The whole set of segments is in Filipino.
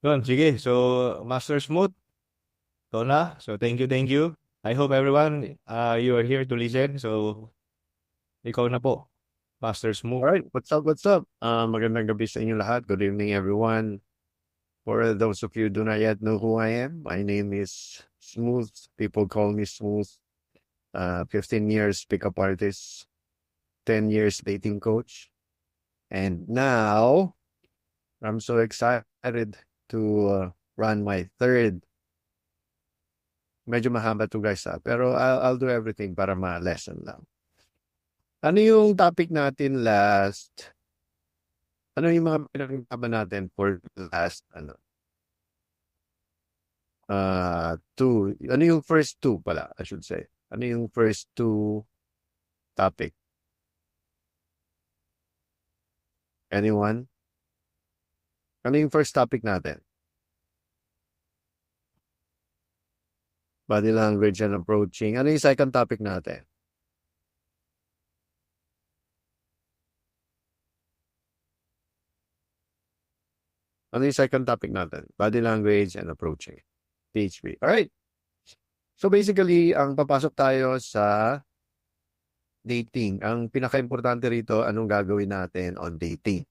Yun, sige. So, Master Smooth, ito na. So, thank you, thank you. I hope everyone, you are here to listen. So, ikaw na po, Master Smooth. Alright, what's up, what's up? Magandang gabi sa inyo lahat. Good evening, everyone. For those of you who do not yet know who I am, my name is Smooth. People call me Smooth. 15 years pickup artist, 10 years dating coach. And now, I'm so excited to run my third. Medyo mahaba to guys pero I'll do everything para ma-lesson lang. Ano yung topic natin last? Ano yung mga pinag-usapan natin for the last, two. Ano yung first two pala, I should say? Ano yung first two topic? Anyone? Ano yung first topic natin? Body language and approaching. Ano yung second topic natin? Ano yung second topic natin? Body language and approaching. PHP. Alright. So basically, ang papasok tayo sa dating. Ang pinaka-importante rito, anong gagawin natin on dating.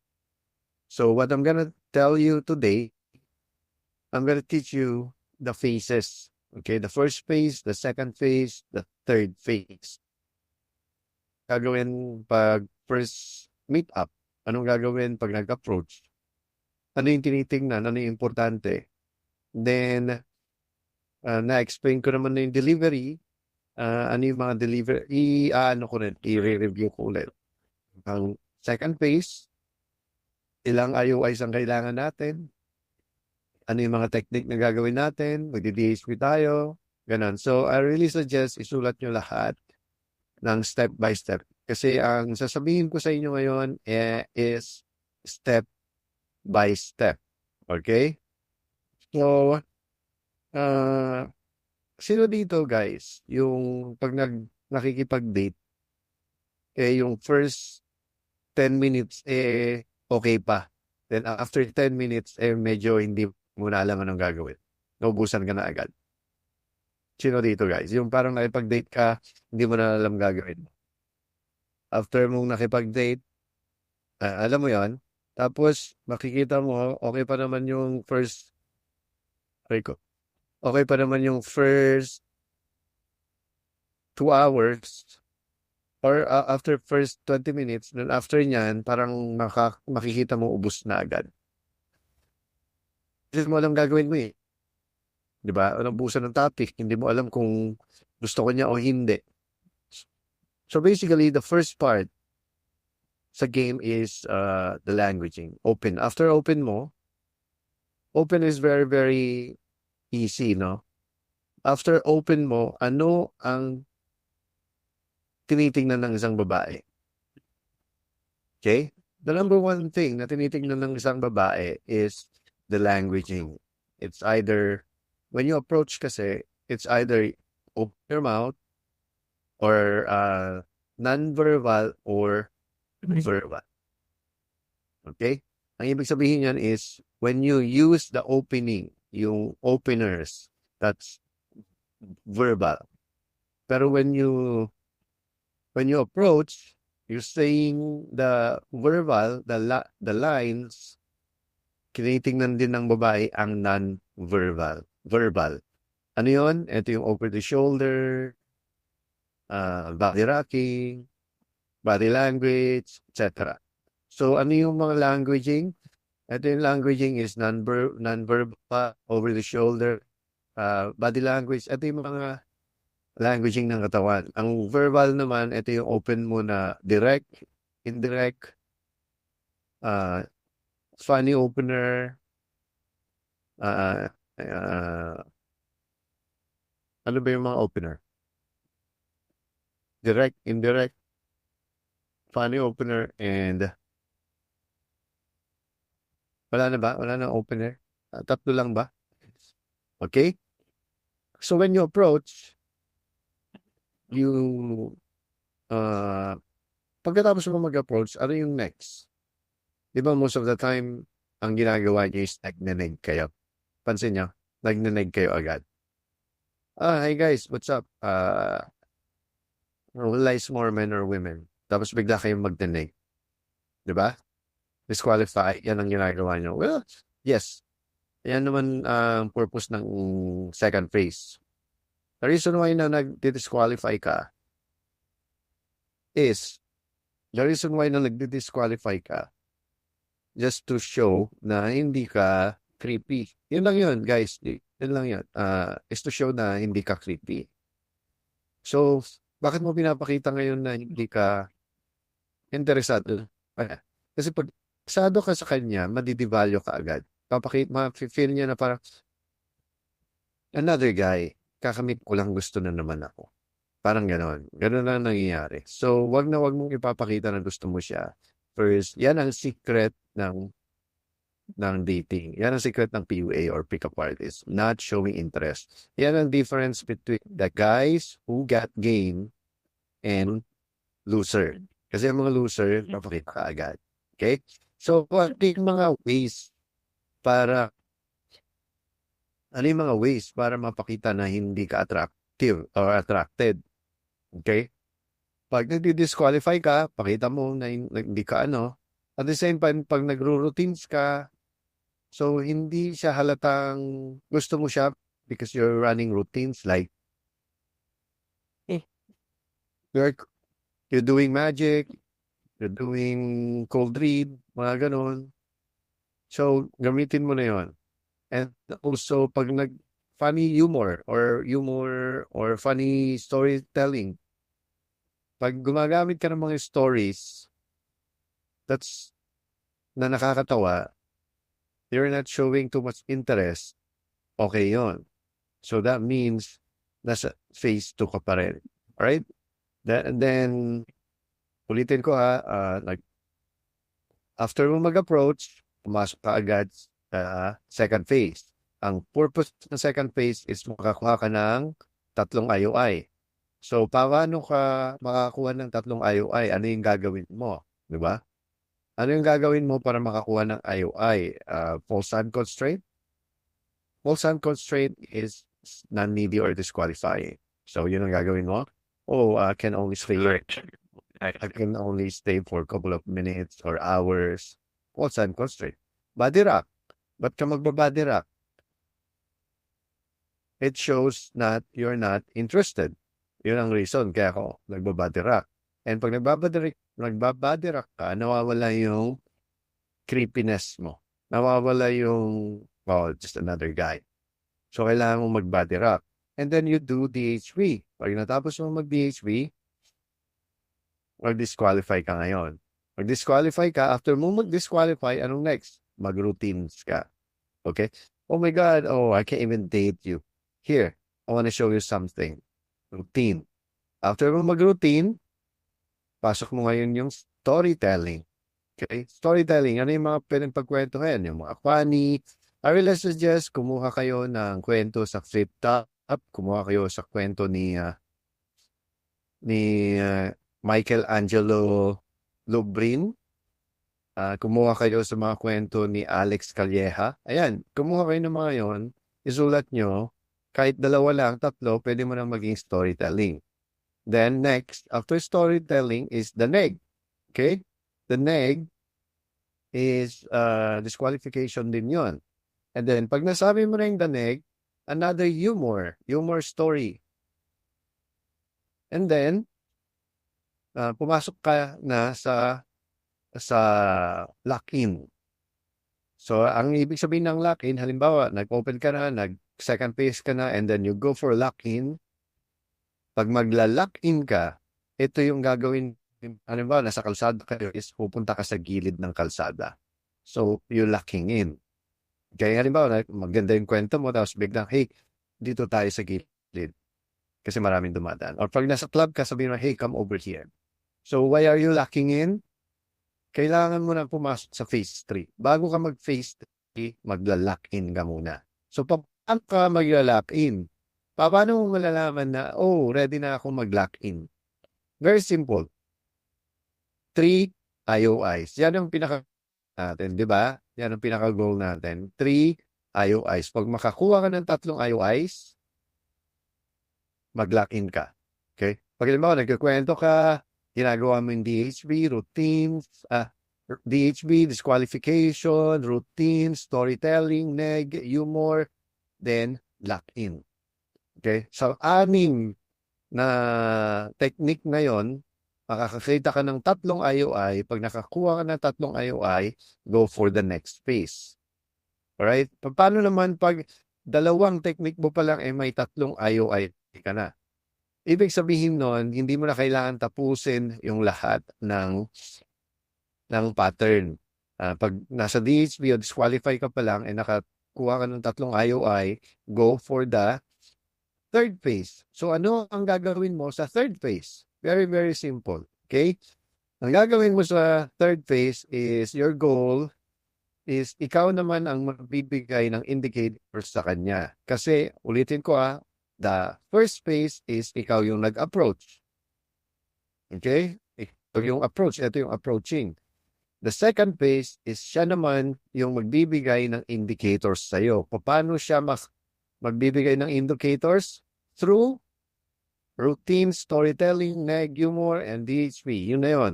So what I'm gonna tell you today, I'm gonna teach you the phases. Okay, the first phase, the second phase, the third phase. Gagawin pag first meet up. Anong gagawin pag nag-approach? Ano yung tinitingnan? Ano yung importante? Then, na-explain ko naman na yung delivery. Ano yung mga delivery, i-review ko ulit. Ang second phase, ilang IOIs ang kailangan natin. Ano yung mga technique na gagawin natin. Magdi-DHP tayo. Ganon. So, I really suggest isulat nyo lahat ng step by step. Kasi ang sasabihin ko sa inyo ngayon is step by step. Okay? So, sino dito guys, yung pag nakikipag-date, yung first 10 minutes, okay pa. Then after 10 minutes, medyo hindi mo na alam anong gagawin. Naubusan ka na agad. Sino dito guys? Yung parang nakipag-date ka, hindi mo na alam gagawin. After mong nakipag-date, alam mo yon. Tapos, makikita mo, okay pa naman yung first, okay pa naman yung first 2 hours, or after first 20 minutes, then after nyan, parang makikita mo ubus na agad. Kasi mo alam gagawin mo eh. Di ba? Ubusan ng topic, hindi mo alam kung gusto ko niya o hindi. So basically, the first part sa game is the languaging. Open. After open mo, open is very, very easy, no? After open mo, ano ang tinitingnan ng isang babae? Okay? The number one thing na tinitingnan ng isang babae is the languaging. It's either, when you approach kasi, it's either open your mouth or non-verbal or verbal. Okay? Ang ibig sabihin yan is, when you use the opening, yung openers, that's verbal. Pero when you approach, you're saying the verbal, the lines, kinitingnan din ng babae ang non-verbal. Verbal. Ano yun? Ito yung over the shoulder, body rocking, body language, etc. So, ano yung mga languaging? Ito yung languaging is non-verbal, over the shoulder, body language. Ito yung mga languaging ng katawan. Ang verbal naman, ito yung open mo na direct, indirect, funny opener, ano ba yung mga opener? Direct, indirect, funny opener, and wala na ba? Wala na opener? Tatlo lang ba? Okay? So when you approach, you pagkatapos mo mag-approach, ano yung next? Di ba most of the time, ang ginagawa niyo is nagnenig kayo. Pansin nyo, nagnanig kayo agad. Hey guys, what's up? Who likes more men or women? Tapos bigla kayong magnanig. Di ba? Disqualify, yan ang ginagawa nyo. Well, yes. Yan naman ang purpose ng second phase. The reason why na nag-disqualify ka is, the reason why na nag-disqualify ka, just to show na hindi ka creepy. Yun lang yun, guys. Yun lang yun. Is to show na hindi ka creepy. So, bakit mo pinapakita ngayon na hindi ka interesado? Kasi pag interesado ka sa kanya, madidevalue ka agad. Ma-feel niya na parang, another guy, kakamit ko lang, gusto na naman ako. Parang ganon. Ganon lang nangyayari. So, wag na wag mong ipapakita na gusto mo siya. First, yan ang secret ng dating. Yan ang secret ng PUA or pickup artist. Not showing interest. Yan ang difference between the guys who got game and loser. Kasi ang mga loser, papakita ka agad. Okay? So, ano yung mga ways para mapakita na hindi ka attractive or attracted? Okay? Pag nagdi-disqualify ka, pakita mo na hindi ka ano. At the same time, pag nagro-routines ka, so hindi siya halatang gusto mo siya because you're running routines like you're doing magic, you're doing cold read, mga ganon. So, gamitin mo na yon. And also, pag funny humor or funny storytelling, pag gumagamit ka ng mga stories na nakakatawa, you're not showing too much interest, okay yon. So that means nasa phase 2 ka pa rin. Alright? Then, ulitin ko after mo mag-approach, pumasok ka agad sa second phase. Ang purpose ng second phase is makakuha ka ng 3 IOI. So, paano ka makakuha ng 3 IOI? Ano yung gagawin mo? Di ba? Ano yung gagawin mo para makakuha ng IOI? False hand constraint? False hand constraint is non-needy or disqualifying. So, yun ang gagawin mo? I can only stay for a couple of minutes or hours. False hand constraint. Body rock. Ba't ka magba-body rock? It shows that you're not interested. Yun ang reason kaya ako nagbabody rock. And pag nagbabody rock ka, nawawala yung creepiness mo. Nawawala yung, just another guy. So, kailangan mo mag-body rock. And then you do DHV. Pag natapos mo mag-DHV, mag-disqualify ka ngayon. Mag-disqualify ka, after mo mag-disqualify, anong next? Mag-routines ka. Okay? Oh my God, I can't even date you. Here, I want to show you something. Routine. After mo mag-routine, pasok mo ngayon yung storytelling. Okay? Storytelling. Ano yung mga pwedeng pagkwentuhan? Yung mga funny. I will suggest, kumuha kayo ng kwento sa Flip Top. Kumuha kayo sa kwento ni Michelangelo Lubrin. Kumuha kayo sa mga kwento ni Alex Calleja. Ayan, kumuha kayo ng mga yon, isulat nyo, kahit 2 lang, 3, pwede mo na maging storytelling. Then next, after storytelling is the neg. Okay? The neg is disqualification din yon. And then, pag nasabi mo na yung the neg, another humor story. And then, pumasok ka na sa lock-in. So, ang ibig sabihin ng lock-in, halimbawa, nag-open ka na, nag-second phase ka na, and then you go for lock-in. Pag magla-lock-in ka, ito yung gagawin, halimbawa, nasa kalsada kayo, is pupunta ka sa gilid ng kalsada. So, you're locking in. Kaya halimbawa, maganda yung kwento mo, tapos biglang, hey, dito tayo sa gilid. Kasi maraming dumadaan. Or pag nasa club ka, sabihin mo, hey, come over here. So, why are you locking in? Kailangan mo na pumasok sa phase 3. Bago ka mag-phase 3, magla-lock in ka muna. So, paano ka magla-lock in? Paano mo malalaman na, ready na ako mag-lock in? Very simple. 3 IOIs. Yan ang pinaka natin, di ba? Yan ang pinaka-goal natin. 3 IOIs. Pag makakuha ka ng 3 IOIs, mag-lock in ka. Okay? Pag halimbawa, nagkakwento ka, ginagawa mo yung DHB, routines, DHB, disqualification, routine, storytelling, neg, humor, then lock in. Okay? So, 6 na technique na yon, makakakita ka ng 3 IOI. Pag nakakuha ka ng 3 IOI, go for the next phase. Alright? Paano naman pag 2 technique mo pa lang may 3 IOI ka na? Ibig sabihin nun, hindi mo na kailangan tapusin yung lahat ng pattern. Pag nasa DHB o disqualify ka pa lang, nakakuha ka ng 3 IOI, go for the 3rd phase. So, ano ang gagawin mo sa 3rd phase? Very, very simple. Okay? Ang gagawin mo sa 3rd phase is, your goal is, ikaw naman ang magbibigay ng indicators sa kanya. Kasi, ulitin ko the first phase is, ikaw yung nag-approach. Okay? Ito yung approach. Ito yung approaching. The second phase is, siya naman yung magbibigay ng indicators sa'yo. Paano siya magbibigay ng indicators? Through routine, storytelling, neg, humor, and DHB. Yun na yun.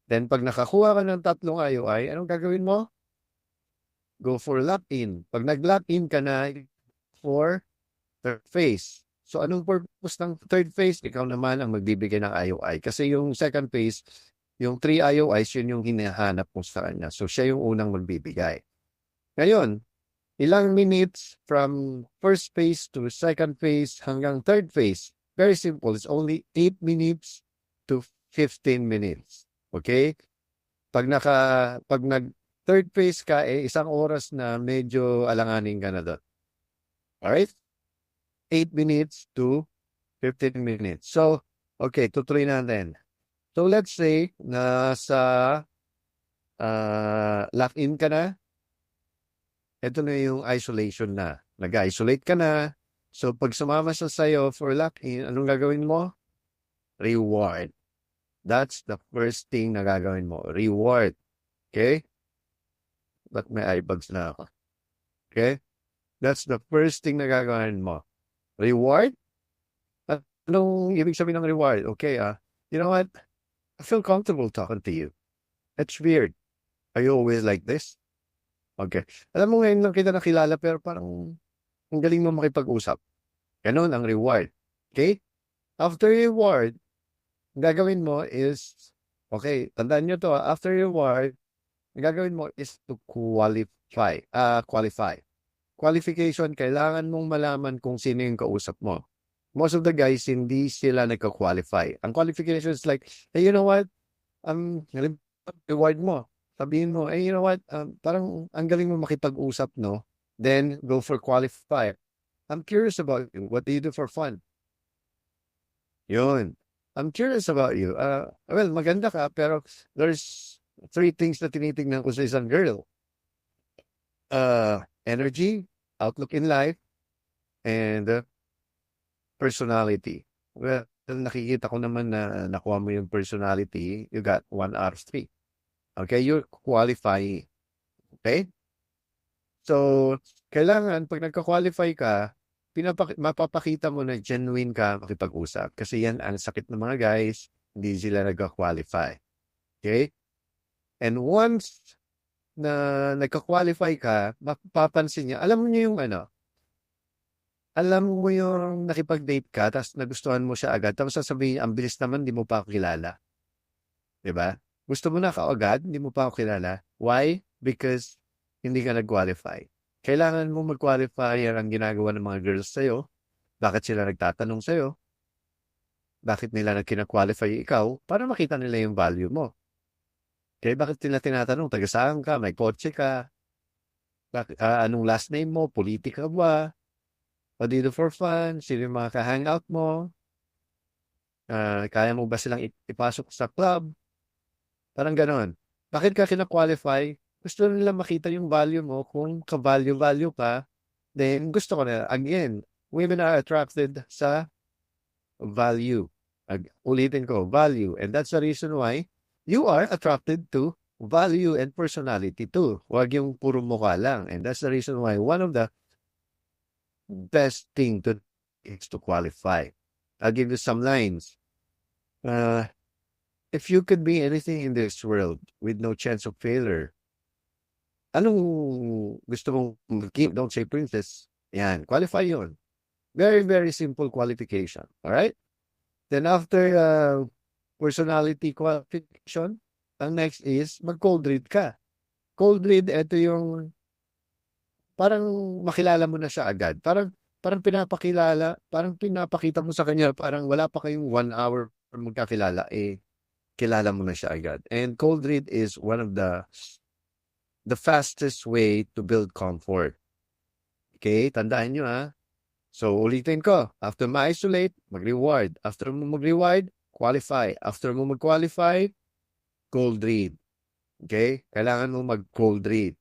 Then, pag nakakuha ka ng 3 IOI, anong gagawin mo? Go for lock-in. Pag nag-lock-in ka na, for 3rd phase. So, anong purpose ng 3rd phase? Ikaw naman ang magbibigay ng IOI. Kasi yung 2nd phase, yung 3 IOIs, yun yung hinahanap mo sa kanya. So, siya yung unang magbibigay. Ngayon, ilang minutes from 1st phase to 2nd phase hanggang 3rd phase? Very simple. It's only 8 minutes to 15 minutes. Okay? Pag nag-3rd phase ka, 1 oras na medyo alanganin ka na doon. Alright? 8 minutes to 15 minutes. So, okay, tutuloy natin. So, let's say, nasa lock-in ka na. Ito na yung isolation na. Nag-isolate ka na. So, pag sumama siya sa'yo for lock-in, anong gagawin mo? Reward. That's the first thing na gagawin mo. Reward. Okay? But may eyebags na ako. Okay? That's the first thing na gagawin mo. Reward? At anong ibig sabihin ng reward? Okay, you know what? I feel comfortable talking to you. It's weird. Are you always like this? Okay. Alam mo, ngayon lang kita nakilala, pero parang ang galing mo makipag-usap. Ganun ang reward. Okay? After reward, ang gagawin mo is, okay, tandaan nyo to, after reward, ang gagawin mo is to qualify. Qualification, kailangan mong malaman kung sino yung kausap mo. Most of the guys, hindi sila nagka-qualify. Ang qualification is like, hey, you know what? Reward mo. Sabihin mo, hey, you know what? Parang ang galing mo makipag-usap, no? Then, go for qualify. I'm curious about you. What do you do for fun? Yun. I'm curious about you. Well, maganda ka, pero there's 3 things na tinitingnan ko sa isang girl. Energy, outlook in life, and personality. Well, nakikita ko naman na nakuha mo yung personality, you got 1 out of 3. Okay, you're qualifying. Okay? So, kailangan, pag nagka-qualify ka, mapapakita mo na genuine ka makipag-usap. Kasi yan ang sakit ng mga guys, hindi sila nagka-qualify. Okay? And once na nagka-qualify ka, mapapansin niya, alam mo yung nakipag-date ka, tapos nagustuhan mo siya agad, tapos sasabihin, ang bilis naman, di mo pa ako kilala. Diba? Gusto mo na kaagad, hindi mo pa ako kilala. Why? Because hindi ka nag-qualify. Kailangan mo mag-qualify. Yan ang ginagawa ng mga girls sa'yo. Bakit sila nagtatanong sa'yo? Bakit nila nagkina-qualify ikaw? Para makita nila yung value mo. Okay, bakit nila tinatanong? Taga-saan ka? May kotse ka? Anong last name mo? Politika ba? What do you do for fun? Sino yung mga ka-hangout mo? Kaya mo ba silang ipasok sa club? Parang ganon. Bakit ka kina-qualify? Gusto nila makita yung value mo. Kung ka-value ka, then gusto ko na. Again, women are attracted sa value. Ulitin ko, value. And that's the reason why you are attracted to value and personality too. Huwag yung puro mukha lang. And that's the reason why one of the best thing to is to qualify. I'll give you some lines. If you could be anything in this world with no chance of failure, anong gusto mong maging? Don't say princess. Yan, qualify yun. Very, very simple qualification. All right? Then after personality qualification, ang next is mag-cold read ka. Cold read, ito yung parang makilala mo na siya agad. Parang pinapakita mo sa kanya, parang wala pa kayong 1 hour magkakilala, kilala mo na siya agad. And cold read is one of the fastest way to build comfort. Okay, tandaan nyo ha. So, ulitin ko. After ma-isolate, mag-reward. After mo mag-reward, qualify. After mo mag-qualify, cold read. Okay? Kailangan mo mag-cold read.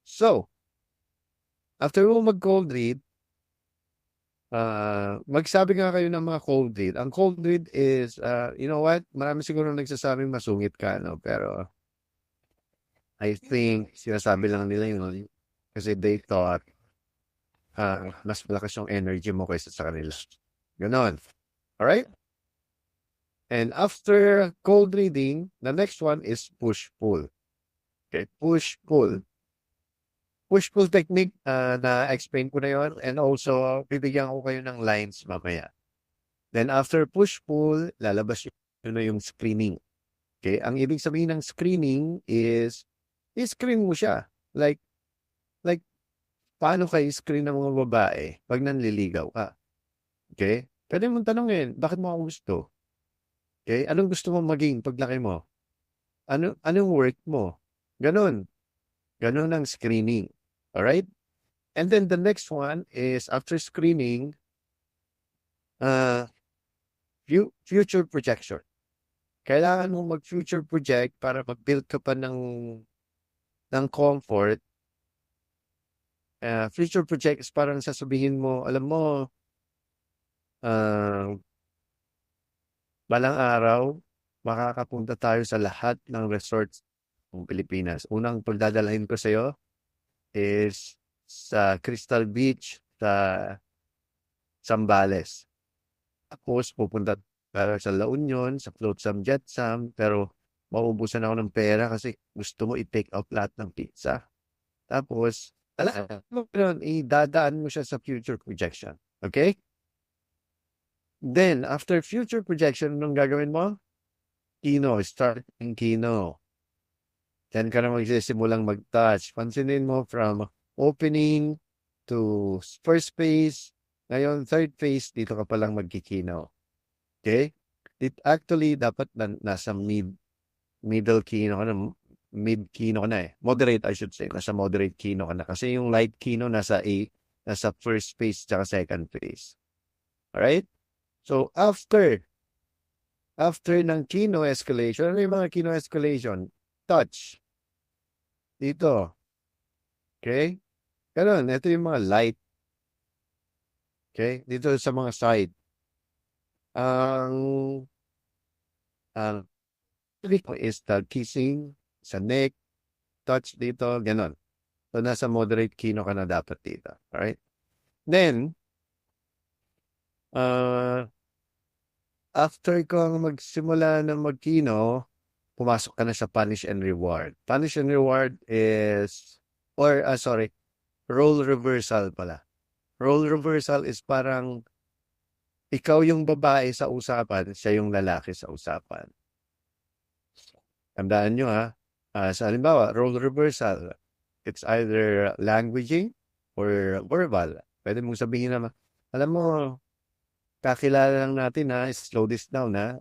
So, after mo mag-cold read, magsabi nga kayo ng mga cold read. Ang cold read is, you know what? Marami siguro nagsasabing masungit ka, no? Pero, I think, sinasabi lang nila yun. Kasi they thought, mas malakas yung energy mo kaysa sa kanila. Ganon. Alright? And after cold reading, the next one is push-pull. Okay, push-pull. Push-pull technique, na-explain ko na yun. And also, bibigyan ko kayo ng lines mamaya. Then after push-pull, lalabas yun na yung screening. Okay, ang ibig sabihin ng screening is, i-screen mo siya. Like, paano kayo screen ng mga babae pag nanliligaw ka? Okay? Pwede mong tanongin, bakit mo ako gusto? Okay? Anong gusto mo maging paglaki mo? Anong work mo? Ganon. Ganon ang screening. Alright? And then the next one is after screening, future projection. Kailangan mo mag-future project para mag-build ka pa ng comfort. Future project is parang sasabihin mo, alam mo, balang araw, makakapunta tayo sa lahat ng resorts ng Pilipinas. Unang pagdadalhin ko sa iyo is sa Crystal Beach sa Zambales. Tapos pupunta tayo sa La Union, sa Flotsam Jetsam, pero mauubusan ako ng pera kasi gusto mo i-take out lahat ng pizza. Tapos, idadaan mo siya sa future projection. Okay? Then, after future projection, anong gagawin mo? Kino, starting kino. Then ka na magsisimulang mag-touch. Pansinin mo from opening to first phase. Ngayon, third phase, dito ka palang magkikino. Okay? Actually, dapat nasa middle kino ka na. Mid kino ka na eh. Moderate, I should say. Nasa moderate kino ka na. Kasi yung light kino nasa first phase tsaka second phase. Alright? So, after ng kino escalation, ano yung mga kino escalation? Touch. Dito. Okay? Ganun, ito yung mga light. Okay? Dito sa mga side. Ang is the kissing sa neck, touch dito, ganon. So, nasa moderate kino ka na dapat dito. Alright? Then, after kang magsimula ng magkino, pumasok ka na sa punish and reward. Punish and reward is, role reversal pala. Role reversal is parang ikaw yung babae sa usapan, siya yung lalaki sa usapan. Tandaan nyo ha, sa halimbawa, role reversal, it's either languaging or verbal. Pwede mong sabihin naman, alam mo, kakilala lang natin ha, slow this down ha,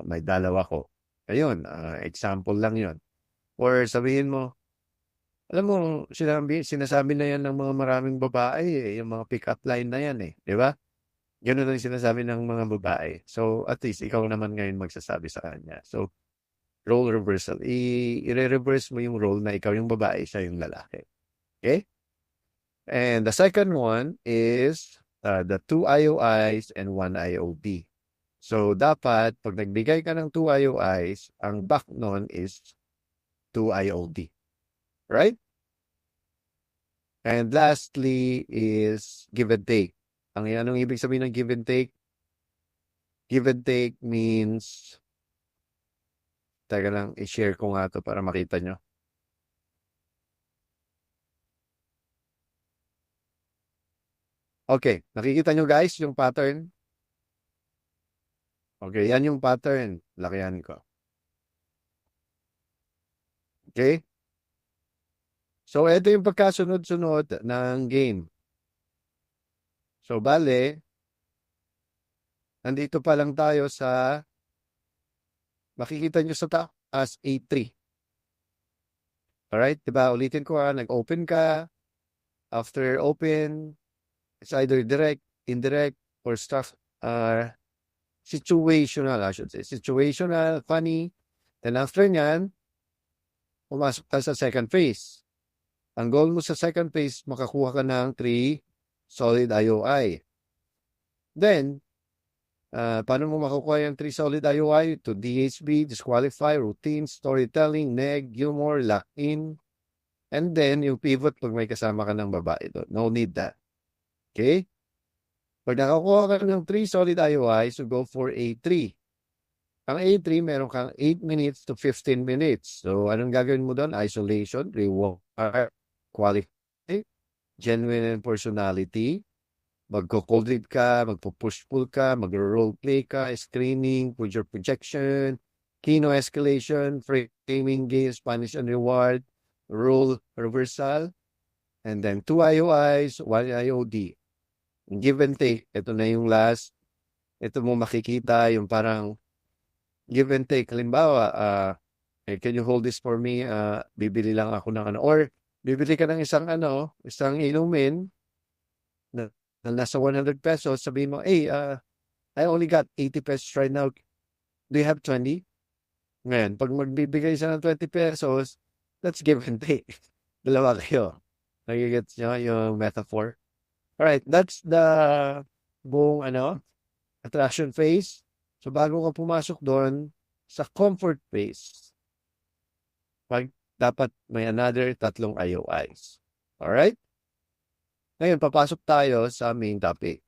may dalaw ako. Ayun, example lang yon. Or sabihin mo, alam mo, sinasabi na yan ng mga maraming babae, yung mga pick-up line na yan eh, di ba? Ganun ang sinasabi ng mga babae. So, at least, ikaw naman ngayon magsasabi sa kanya. So, role reversal. I-reverse mo yung role na ikaw yung babae, siya yung lalaki. Okay? And the second one is the 2 IOIs and 1 IOB. So, dapat, pag nagbigay ka ng 2 IOIs, ang back nun is 2 to IOD. Right? And lastly is give and take. Anong ibig sabihin ng give and take? Give and take means, teka lang, i-share ko nga to para makita nyo. Okay, nakikita nyo guys yung pattern? Okay, yan yung pattern. Lakihan ko. Okay? So, ito yung pagkasunod-sunod ng game. So, bale, nandito pa lang tayo sa, makikita nyo sa taas, A3. Alright? Diba? Ulitin ko nag-open ka. After open, it's either direct, indirect, or stuff, situational, I should say. Situational, funny. Then after nyan, pumasok ka sa second phase. Ang goal mo sa second phase, makakuha ka ng 3 solid IOI. Then, paano mo makukuha yung 3 solid IOI? To DHB, disqualify, routine, storytelling, neg, humor, lock-in. And then, yung pivot pag may kasama ka ng babae doon. No need that. Okay? Pag nakakuha ka ng 3 solid IOI, so go for A3. Ang A3, meron kang 8 minutes to 15 minutes. So, anong gagawin mo doon? Isolation, reward, quality, genuine personality, magko-cold read ka, magpo-push-pull ka, magro-role play ka, screening, put your projection, kino escalation, framing game, Spanish and reward, role reversal, and then 2 IOIs, 1 IOD. Give and take. Ito na yung last. Ito mo makikita yung parang give and take. Halimbawa, can you hold this for me? Bibili lang ako ng ano. Or, bibili ka ng isang inumin na nasa 100 pesos. Sabihin mo, hey, I only got 80 pesos right now. Do you have 20? Ngayon, pag magbibigay siya ng 20 pesos, that's give and take. Dalawa kayo. Nagigets nyo yung metaphor? Alright, that's the buong attraction phase. So, bago ka pumasok doon, sa comfort phase, dapat may another 3 IOIs. Alright? Ngayon, papasok tayo sa main topic.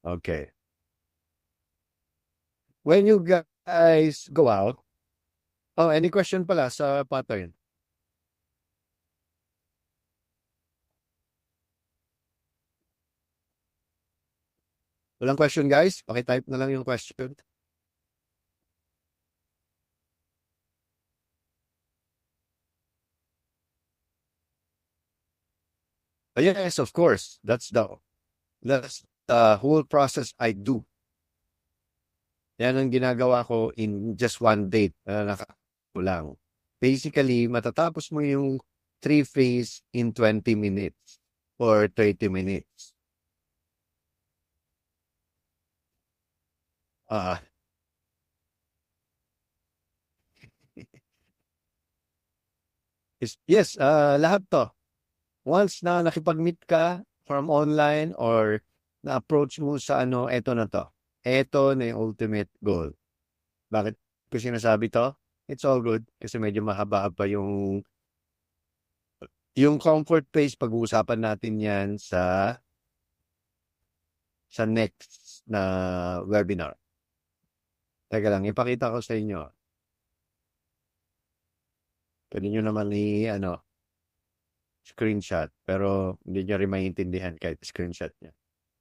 Okay. When you guys go out, any question pala sa pattern? Walang question, guys? Pakitype na lang yung question. Yes, of course. That's the whole process I do. Yan ang ginagawa ko in just one date. Lang. Basically, matatapos mo yung 3 phase in 20 minutes or 30 minutes. Yes, lahat to. Once na nakipag-meet ka from online or na-approach mo sa eto na to. Eto na yung ultimate goal. Bakit ko sinasabi to? It's all good kasi medyo mahaba-haba yung comfort phase. Pag-uusapan natin yan sa next na webinar. Teka lang, ipakita ko sa inyo. Pwede nyo naman screenshot, pero hindi nyo rin maintindihan kahit screenshot nyo.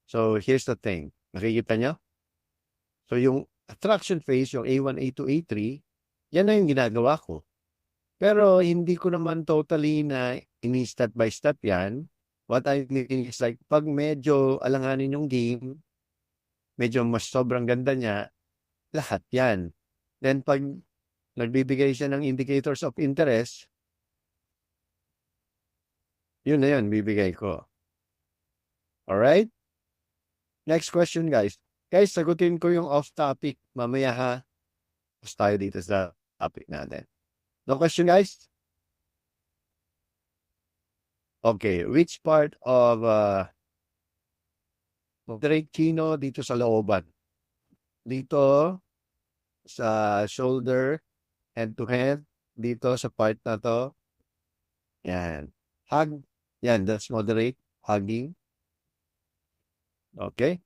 So, here's the thing. Nakikita nyo? So, yung attraction phase, yung A1, A2, A3, yan na yung ginagawa ko. Pero, hindi ko naman totally na ini-step by step yan. What I mean is like, pag medyo alanganin yung game, medyo mas sobrang ganda niya, lahat yan. Then, pag nagbibigay siya ng indicators of interest, yun na yun, bibigay ko. Alright? Next question, guys. Guys, sagutin ko yung off-topic. Mamaya ha. Tapos tayo dito sa topic natin. No question, guys? Okay. Which part of Drake Kino dito sa looban? Dito sa shoulder, hand to hand, dito sa part na to. Yan. Hug. Yan, that's moderate. Hugging. Okay.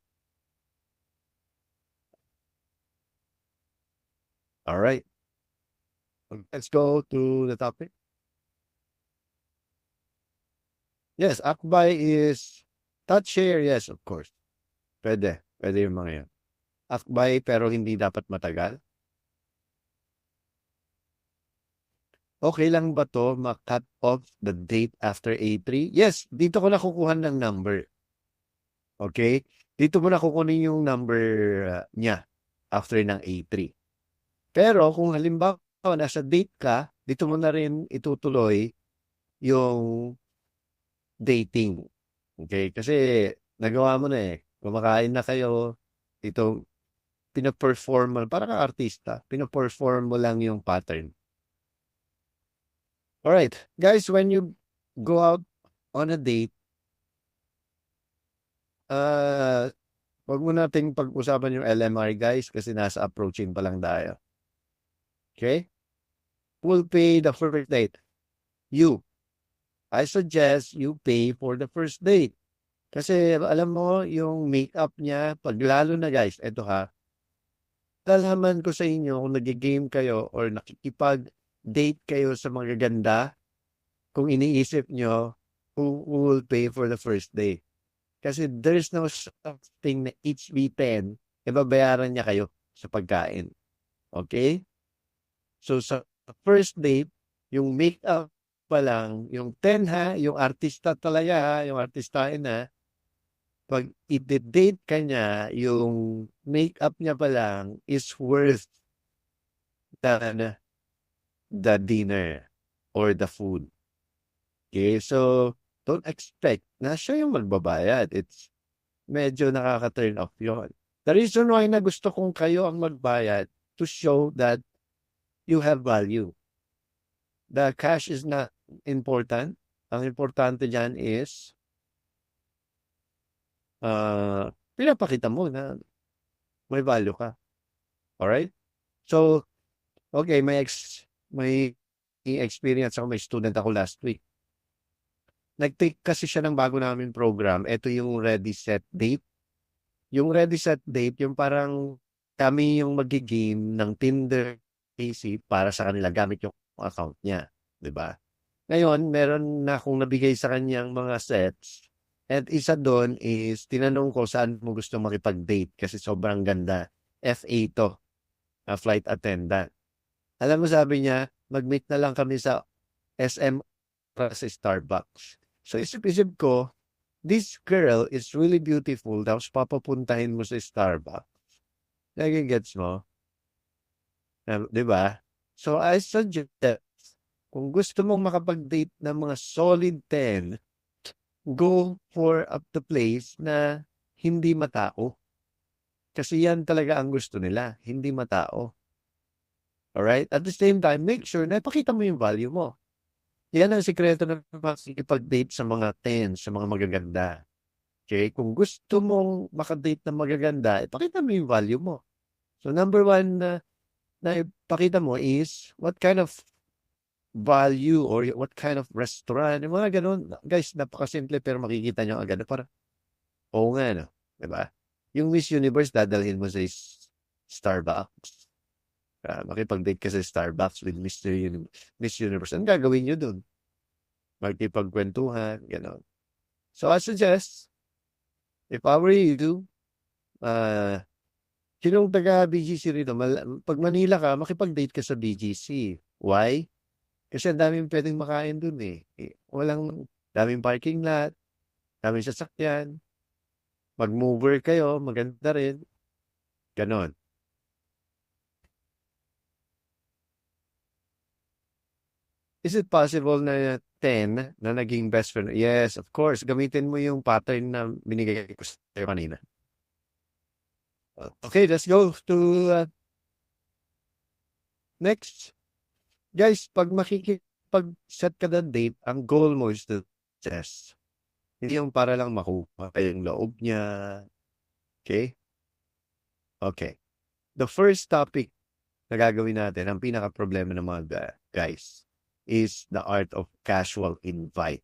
All right. Let's go to the topic. Yes, akbay is touch share. Yes, of course. Pwede. Pwede yung mga yan. Akbay pero hindi dapat matagal. Okay lang ba to ma-cut off the date after A3? Yes, dito ko nakukuha ng number. Okay? Dito mo nakukunin yung number niya after ng A3. Pero kung halimbawa nasa date ka, dito mo na rin itutuloy yung dating. Okay? Kasi nagawa mo na eh. Kumakain na kayo. Ito, pinaperform mo, para ka artista, pinaperform mo lang yung pattern. Alright, guys, when you go out on a date, wag mo nating pag-usapan yung LMR, guys, kasi nasa approaching pa lang tayo. Okay? Who will pay the first date? You. I suggest you pay for the first date. Kasi alam mo, yung makeup niya, pag lalo na guys, eto ha, dalhaman ko sa inyo kung nag-game kayo or nakikipag-date kayo sa mga ganda, kung iniisip nyo who will pay for the first day. Kasi there's no such thing na each V10, ibabayaran niya kayo sa pagkain. Okay? So sa first date, yung makeup pa lang, yung 10 ha, yung artista talaga ha, yung artistahin ha, pag i-date ka niya, yung makeup niya pa lang is worth the dinner or the food. Okay, so don't expect na siya yung magbabayad. It's medyo nakaka-turn off yun. The reason why na gusto kong kayo ang magbayad to show that you have value. The cash is not important. Ang importante dyan is pinapakita mo na may value ka. Alright? So, okay, may experience ako, may student ako last week. Nag-take kasi siya ng bago namin program. Ito yung Ready Set Date. Yung Ready Set Date, yung parang kami yung mag-game ng Tinder AC para sa kanila gamit yung account niya. 'Di ba? Ngayon, meron na akong nabigay sa kanyang mga sets. At isa doon is, tinanong ko saan mo gusto makipag-date kasi sobrang ganda. FA to, flight attendant. Alam mo, sabi niya, mag-meet na lang kami sa SM para sa Starbucks. So isip-isip ko, this girl is really beautiful, tapos papapuntahin mo sa Starbucks. Nagigets mo? Di ba? So I suggest, kung gusto mong makapag-date ng mga solid 10, go for up the place na hindi matao. Kasi yan talaga ang gusto nila, hindi matao. Alright? At the same time, make sure na ipakita mo yung value mo. Yan ang sikreto ng makikipag-date sa mga 10, sa mga magaganda. Okay? Kung gusto mong makadate ng magaganda, ipakita mo yung value mo. So number one na ipakita mo is what kind of value or what kind of restaurant, yung mga ganun. Guys, napakasimple pero makikita nyo agad. Parang, oo nga, no? Diba? Yung Miss Universe, dadalhin mo sa Starbucks. Makipag-date ka sa Starbucks with Miss Universe. Ang gagawin nyo dun? Magkipagkwentuhan, gano'n. So I suggest, if I were you, sinong taga BGC rito? Pag Manila ka, makipag-date ka sa BGC. Why? Kasi ang daming pwedeng makain dun eh. Daming parking lot, daming sasakyan. Mag-mover kayo, maganda rin. Ganon. Is it possible na 10 na naging best friend? Yes, of course. Gamitin mo yung pattern na binigay ko sa'yo kanina. Okay, let's go to next. Guys, pag makikipag-set ka ng date, ang goal mo is to test. Hindi yung para lang makuha yung loob niya. Okay? Okay. The first topic na gagawin natin, ang pinaka-problema ng mga guys is the art of casual invite.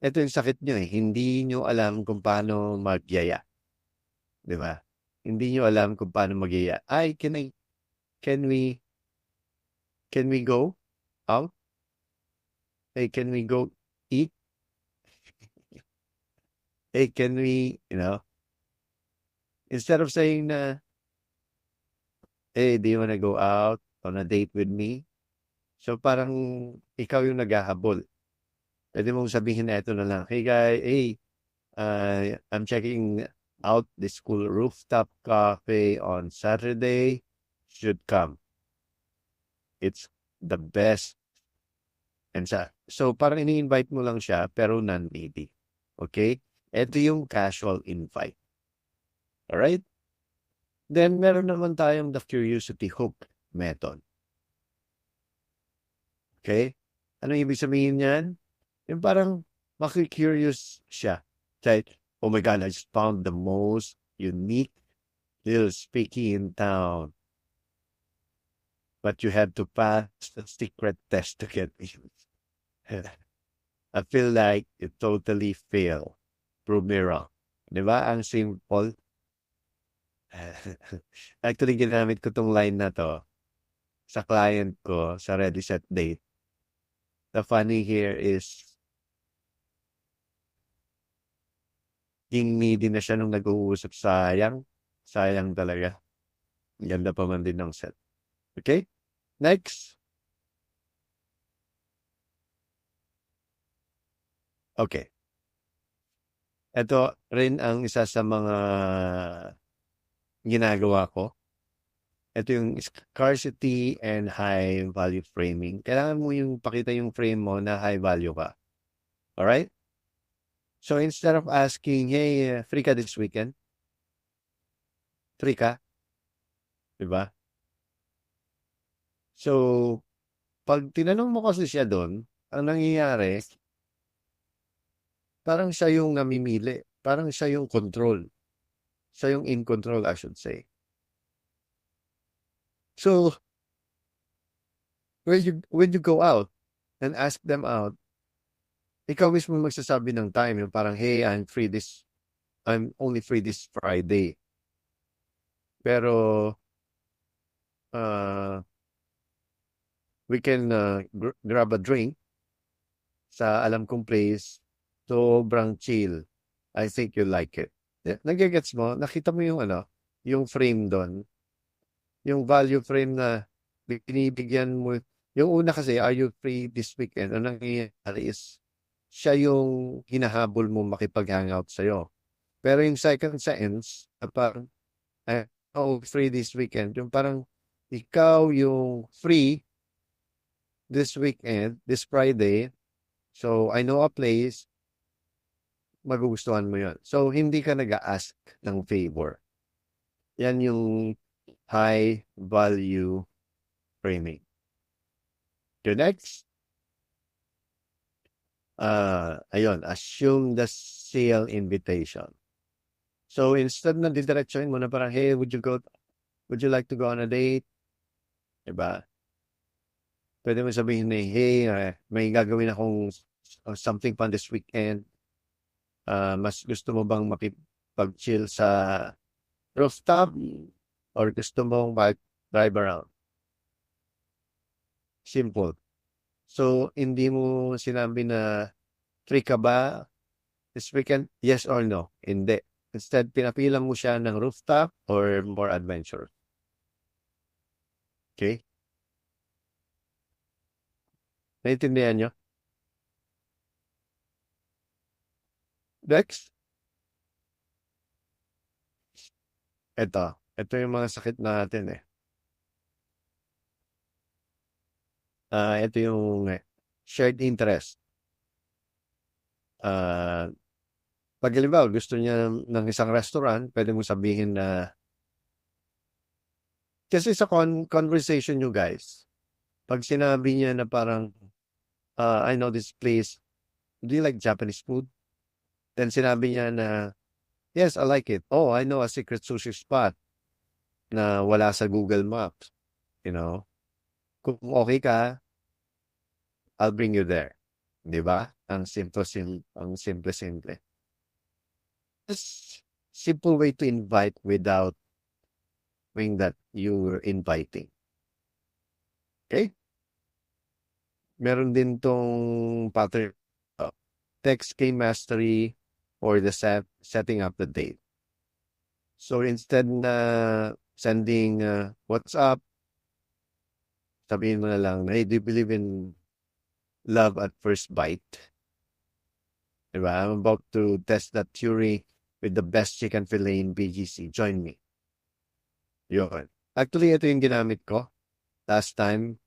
Ito yung sakit nyo eh. Hindi nyo alam kung paano magyaya. Di ba? Hindi nyo alam kung paano magyaya. Ay, can we go out? Hey, can we go eat? Hey, can we, instead of saying na, hey, do you wanna go out on a date with me? So, parang ikaw yung naghahabol. Pwede mong sabihin na ito na lang, hey, guy, hey, I'm checking out the school rooftop cafe on Saturday. Should come. It's the best. And so, parang ini-invite mo lang siya, pero non-needy. Okay? Ito yung casual invite. Alright? Then, meron naman tayong the curiosity hook method. Okay? Ano ibig sabihin niyan? Yung parang makikurious siya. Like, oh my God, I just found the most unique little speaky in town. But you have to pass the secret test to get in. I feel like you totally failed. Prove me wrong. Di ba? Ang simple. Actually, ginamit ko tong line na to sa client ko sa Ready Set Date. The funny here is needy na siya nung nag-uusap. Sayang talaga. Ganda pa man din ng set. Okay? Next. Okay. Ito rin ang isa sa mga ginagawa ko. Ito yung scarcity and high value framing. Kailangan mo yung pakita yung frame mo na high value ka. Alright? So instead of asking, hey, free ka this weekend? Free ka? Diba? So, pag tinanong mo kasi siya doon, ang nangyayari, parang siya yung namimili. Parang siya yung control. Siya yung in control, I should say. So, when you go out and ask them out, ikaw mismo magsasabi ng time. Yung parang, hey, I'm only free this Friday. Pero, we can grab a drink sa alam kong place. Sobrang chill. I think you like it. Nagigets mo? Nakita mo yung frame doon. Yung value frame na binibigyan mo. Yung una kasi, are you free this weekend? Ang nangyayari is, siya yung hinahabol mo makipag-hangout sa'yo. Pero yung second sentence, parang, oh, free this weekend. Yung parang, ikaw yung free this weekend, this Friday. So, I know a place, magugustuhan mo yun. So, hindi ka nag-a-ask ng favor. Yan yung high value framing. Okay, next. Ayun, assume the sale invitation. So, instead na didiretsuhin mo na parang, hey, would you like to go on a date? Diba? Pwede mo sabihin na, hey, may gagawin akong something fun this weekend. Mas gusto mo bang makipag-chill sa rooftop or gusto mong drive around? Simple. So, hindi mo sinabi na free ka ba this weekend? Yes or no? Hindi. Instead, pinapila mo siya ng rooftop or more adventure. Okay? Naintindihan nyo? Next. Ito yung mga sakit natin eh. Ito yung shared interest. Pag halimbawa, gusto niya ng isang restaurant, pwede mo sabihin na, kasi sa conversation nyo guys, pag sinabi niya na parang, I know this place, do you like Japanese food? Then sinabi niya na, yes, I like it. Oh, I know a secret sushi spot. na wala sa Google Maps, you know? Kung okay ka, I'll bring you there. 'Di ba? Ang simple-simple. Just simple way to invite without knowing that you're inviting. Okay? Meron din tong pattern, text key mastery or the setting up the date. So instead na sending WhatsApp, sabihin mo na lang, hey, do you believe in love at first bite? Diba? I'm about to test that theory with the best chicken fillet in BGC. Join me. Yun. Actually, ito yung ginamit ko. Last time,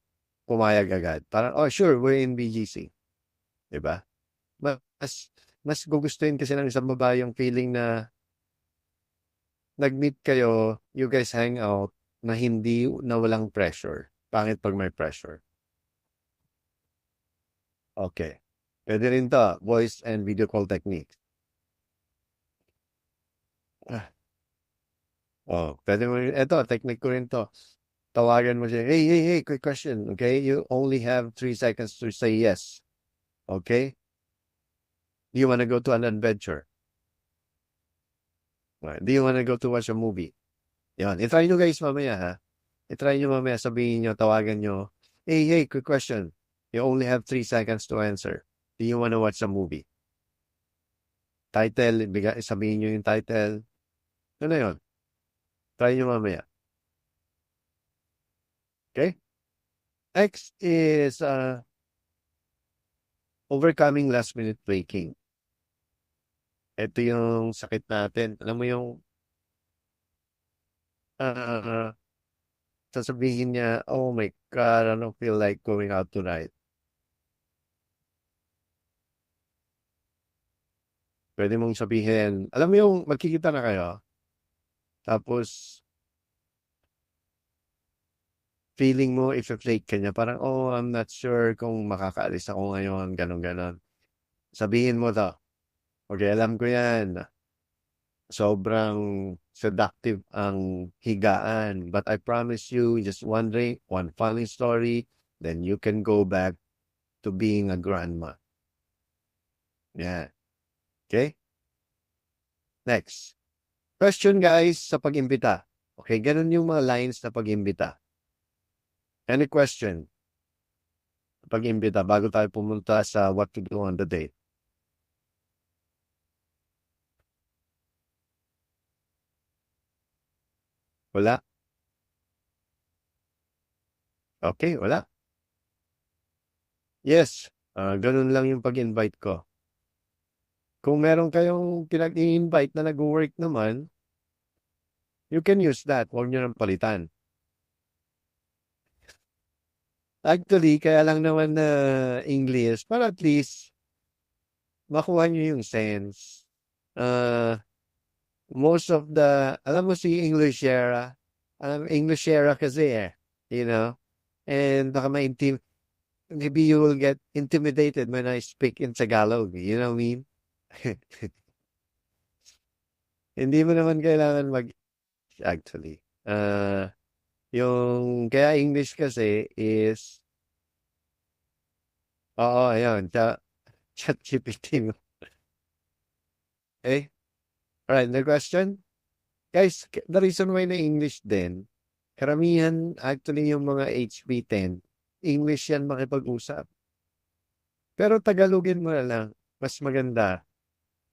pumayag agad. Parang, oh, sure, we're in BGC. Diba? Mas gugustuhin kasi ng isang babae yung feeling na nag-meet kayo, you guys hang out, na walang pressure. Pangit pag may pressure. Okay. Pwede rin to, voice and video call technique. Pwede mo rin, eto, technique ko rin to. Tawagan mo siya, hey, quick question, okay? You only have 3 seconds to say yes. Okay? Do you want to go to an adventure? Do you want to go to watch a movie? Yan. I-try nyo guys mamaya, ha? I-try nyo mamaya, sabihin nyo, tawagan nyo, hey, quick question. You only have 3 seconds to answer. Do you want to watch a movie? Title, sabihin nyo yung title. Ano yun? Try nyo mamaya. Okay? Next is overcoming last minute breaking. Ito yung sakit natin. Alam mo yung sasabihin niya, oh my God, I don't feel like going out tonight. Pwede mong sabihin, alam mo yung magkikita na kayo, tapos feeling mo if-flake ka niya, parang, oh, I'm not sure kung makakaalis ako ngayon, ganon. Sabihin mo to, okay, alam ko yan, sobrang seductive ang higaan, but I promise you, just one funny story, then you can go back to being a grandma. Yeah. Okay? Next. Question guys sa pag-imbita. Okay, ganun yung mga lines na pag-imbita. Any question? Pag-imbita bago tayo pumunta sa what to do on the date. Wala? Okay, wala. Yes, ganun lang yung pag-invite ko. Kung meron kayong pinag-i-invite na nag-work naman, you can use that. Huwag nyo nang palitan. Actually, kaya lang naman na English, para at least makuha nyo yung sense. Most of alam mo si Englishera, Englishera kasi you know, and baka maybe you will get intimidated when I speak in Tagalog, you know what I mean? Hindi mo naman kailangan actually. Yung kaya English kasi is, oo, ayun, ChatGPT mo. Okay? Alright, the question? Guys, the reason why na English din, karamihan actually yung mga HB10, English yan makipag-usap. Pero Tagalogin mo na lang, mas maganda.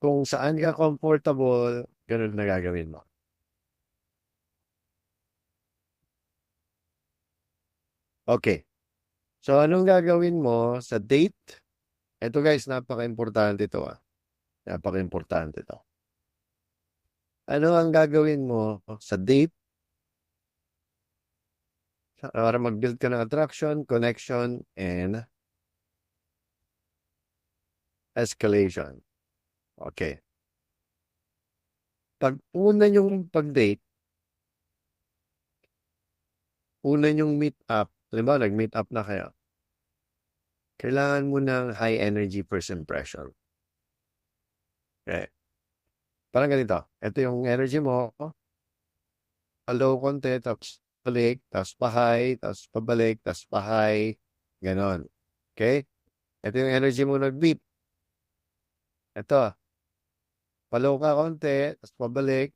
Kung saan ka comfortable, ganun na gagawin mo. Okay. So, anong gagawin mo sa date? Ito guys, napaka-importante ito Napaka-importante ito. Ano ang gagawin mo sa date para mag-build ka ng attraction, connection, and escalation? Okay. Pag una yung pag-date, una yung meet up, halimbawa nag-meet up na kayo, kailangan mo ng high energy first impression. Okay. Parang ganito. Ito yung energy mo. pa-low konti, tapos balik, tapos pa-high, tapos pabalik, tapos pa-high. Ganon. Okay? Ito yung energy mo nag-beat. Ito. Pa-low ka konti, tapos pabalik,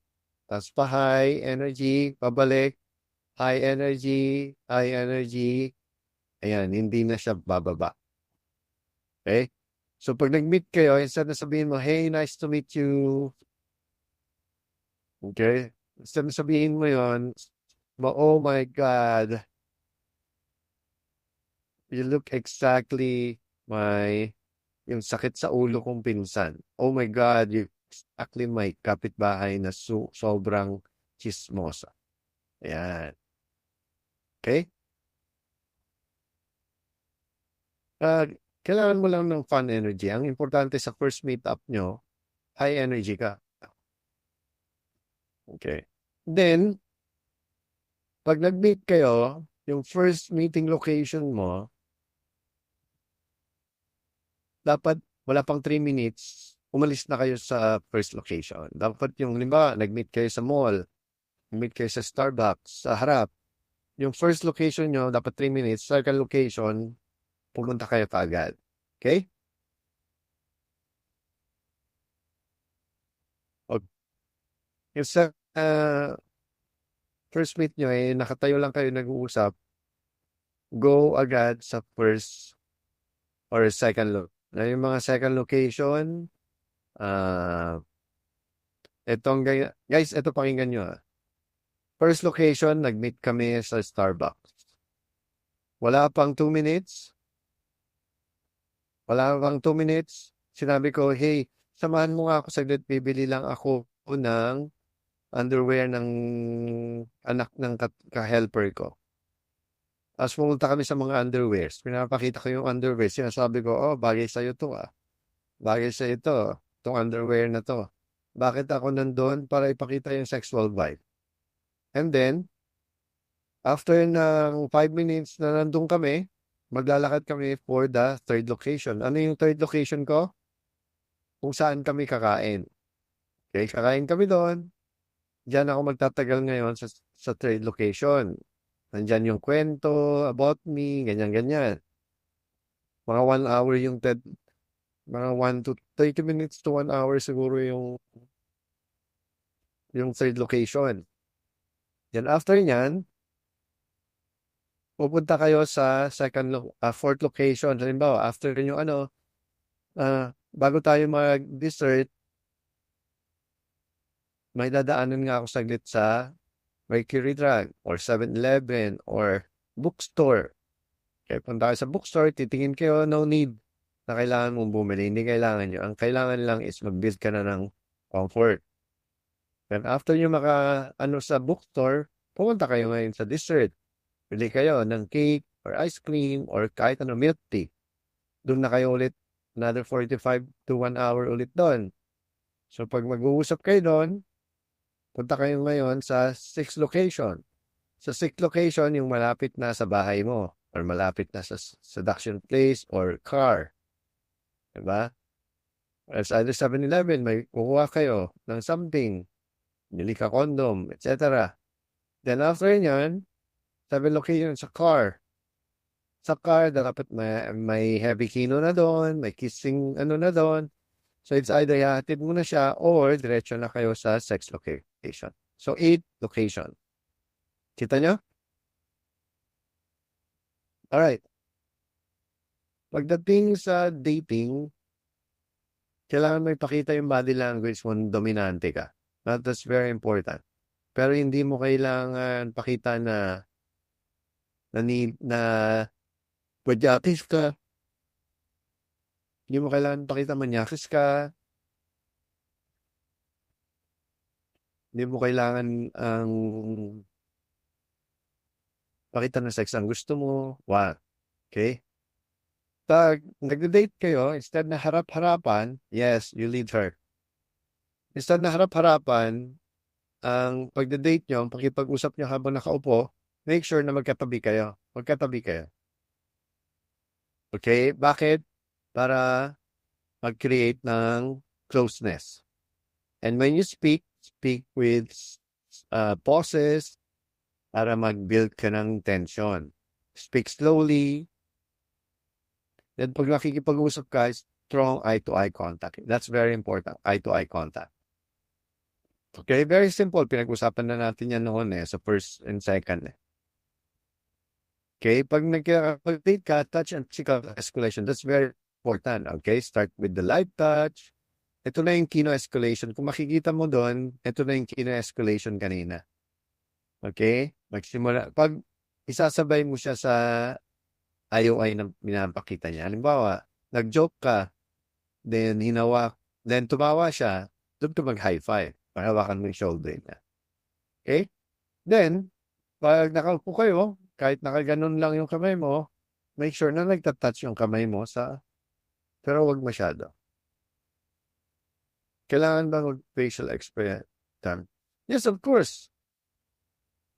tapos pa-high energy, pabalik, high energy, high energy. Ayan, hindi na siya bababa. Okay? So, pag nag-meet kayo, instead na sabihin mo, hey, nice to meet you. Okay? Instead na sabihin mo yon, oh my God, you look exactly yung sakit sa ulo kong pinsan. Oh my God, you exactly my kapitbahay na sobrang chismosa. Ayan. Okay? Kailangan mo lang ng fun energy. Ang importante sa first meet-up nyo, high energy ka. Okay. Then, pag nag-meet kayo, yung first meeting location mo, dapat wala pang 3 minutes, umalis na kayo sa first location. Dapat yung, limba, nag-meet kayo sa mall, nag-meet kayo sa Starbucks, sa harap. Yung first location nyo, dapat 3 minutes. Second location, pumunta kayo kaagad. Okay? Yung sa first meet nyo, nakatayo lang kayo nag-uusap, go agad sa first or second look. Na yung mga second location, guys, ito pakinggan nyo. First location, nag-meet kami sa Starbucks. Wala pang 2 minutes. Sinabi ko, hey, samahan mo nga ako saglit, bibili lang ako ng underwear ng anak ng ka-helper ko. Tapos pumunta kami sa mga underwears. Pinapakita ko yung underwear. Sinasabi ko, oh, bagay sa'yo to ah. Bagay sa'yo to. Itong underwear na to. Bakit ako nandun? Para ipakita yung sexual vibe. And then, after ng 5 minutes na nandun kami, maglalakad kami for the third location. Ano yung third location ko? Kung saan kami kakain. Okay, kakain kami doon. Diyan ako magtatagal ngayon sa third location. Nandyan yung kwento about me, ganyan-ganyan. Mga 1 hour mga 1 to 30 minutes to 1 hour siguro yung third location. Then after nyan, pupunta kayo sa fourth location. Halimbawa, after yung bago tayo mag-dessert, may dadaanan nga ako saglit sa Mercury Drug or 7-Eleven or bookstore. Kaya punta kayo sa bookstore, titingin kayo, no need na kailangan mong bumili. Hindi kailangan nyo. Ang kailangan lang is mag-build ka na ng comfort. Then after nyo sa bookstore, pumunta kayo ngayon sa dessert. Bili kayo ng cake or ice cream or kahit milk tea. Doon na kayo ulit, another 45 to 1 hour ulit doon. So pag mag-uusap kayo doon, punta kayo ngayon sa 6th location. Sa 6th location, yung malapit na sa bahay mo or malapit na sa seduction place or car. Diba? As either 7-Eleven, may kukuha kayo ng something. Bili ka condom, etc. Then after nyan, 7 location sa car. Sa car, dapat may heavy kino na doon, may kissing na doon. So it's either ihatid mo na siya or diretso na kayo sa 6th location. So 8 location. Kita nyo? Alright. Pagdating sa dating, kailangan mo ipakita yung body language mo, dominante ka. That's very important. Pero hindi mo kailangan pakita na pwedyatis ka. Hindi mo kailangan pakita manyakis ka. Hindi mo kailangan ang pakita na sex ang gusto mo. Wow. Okay? Pag nag-date kayo, instead na harap-harapan, yes, you lead her. Instead na harap-harapan, ang pag-date nyo, ang pakipag-usap nyo habang nakaupo, make sure na magkatabi kayo. Magkatabi kayo. Okay? Bakit? Para mag-create ng closeness. And when you speak with pauses, para mag-build ka ng tension. Speak slowly. Then pag nakikipag-usap ka, strong eye-to-eye contact. That's very important, eye-to-eye contact. Okay, very simple. Pinag-usapan na natin yan noon sa first and second. Okay, pag nag-date ka, touch and physical escalation. That's very important. Okay, start with the light touch. Ito na yung kino escalation. Kung makikita mo doon, ito na yung kino escalation kanina. Okay? Magsimula. Pag isasabay mo siya sa IOI na pinapakita niya. Halimbawa, nag-joke ka, then tumawa siya, doon ka mag-high five. Hawakan mo yung shoulder niya. Okay? Then, pag nakaupo kayo, kahit nakaganon lang yung kamay mo, make sure na nagtatouch yung kamay mo pero wag masyado. Kailangan ba mag-facial expression? Yes, of course.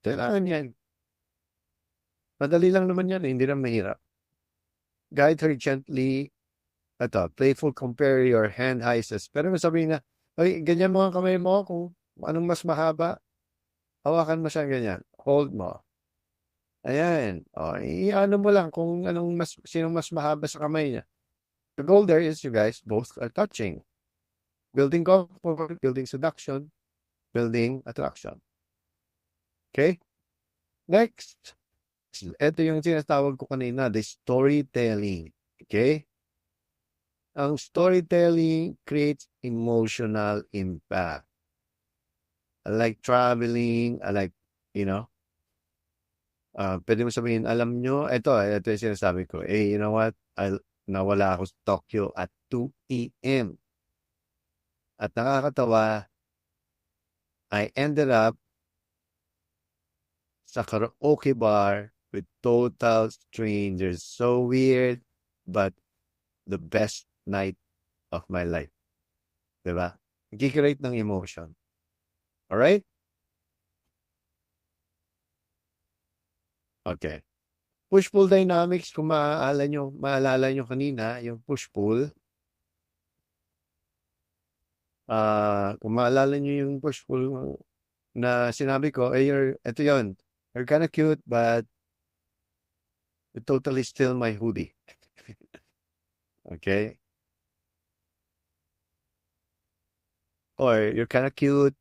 Kailangan yan. Madali lang naman yan, hindi na mahirap. Guide her gently. Playful compare your hand highs. Pero sabihin na, ay, ganyan mo ang kamay mo kung anong mas mahaba. Hawakan mo siya ganyan. Hold mo. Ayan. Iano mo lang kung sinong mas mahaba sa kamay niya. The goal there is you guys both are touching. Building comfort, building seduction, building attraction. Okay? Next. Ito yung tinatawag ko kanina, the storytelling. Okay? Ang storytelling creates emotional impact. I like traveling. I like, pwede mo sabihin, alam nyo, ito yung sinasabi ko. You know what? Nawala ako sa Tokyo at 2 p.m. At nakakatawa, I ended up sa karaoke bar with total strangers. So weird, but the best night of my life. Diba? Nag-create ng emotion. Alright? Okay. Push-pull dynamics, kung maalala nyo kanina, yung push-pull. Kung maalala nyo yung push-pull na sinabi ko, ito yun. You're kind of cute, but you totally steal my hoodie. Okay? Or you're kind of cute,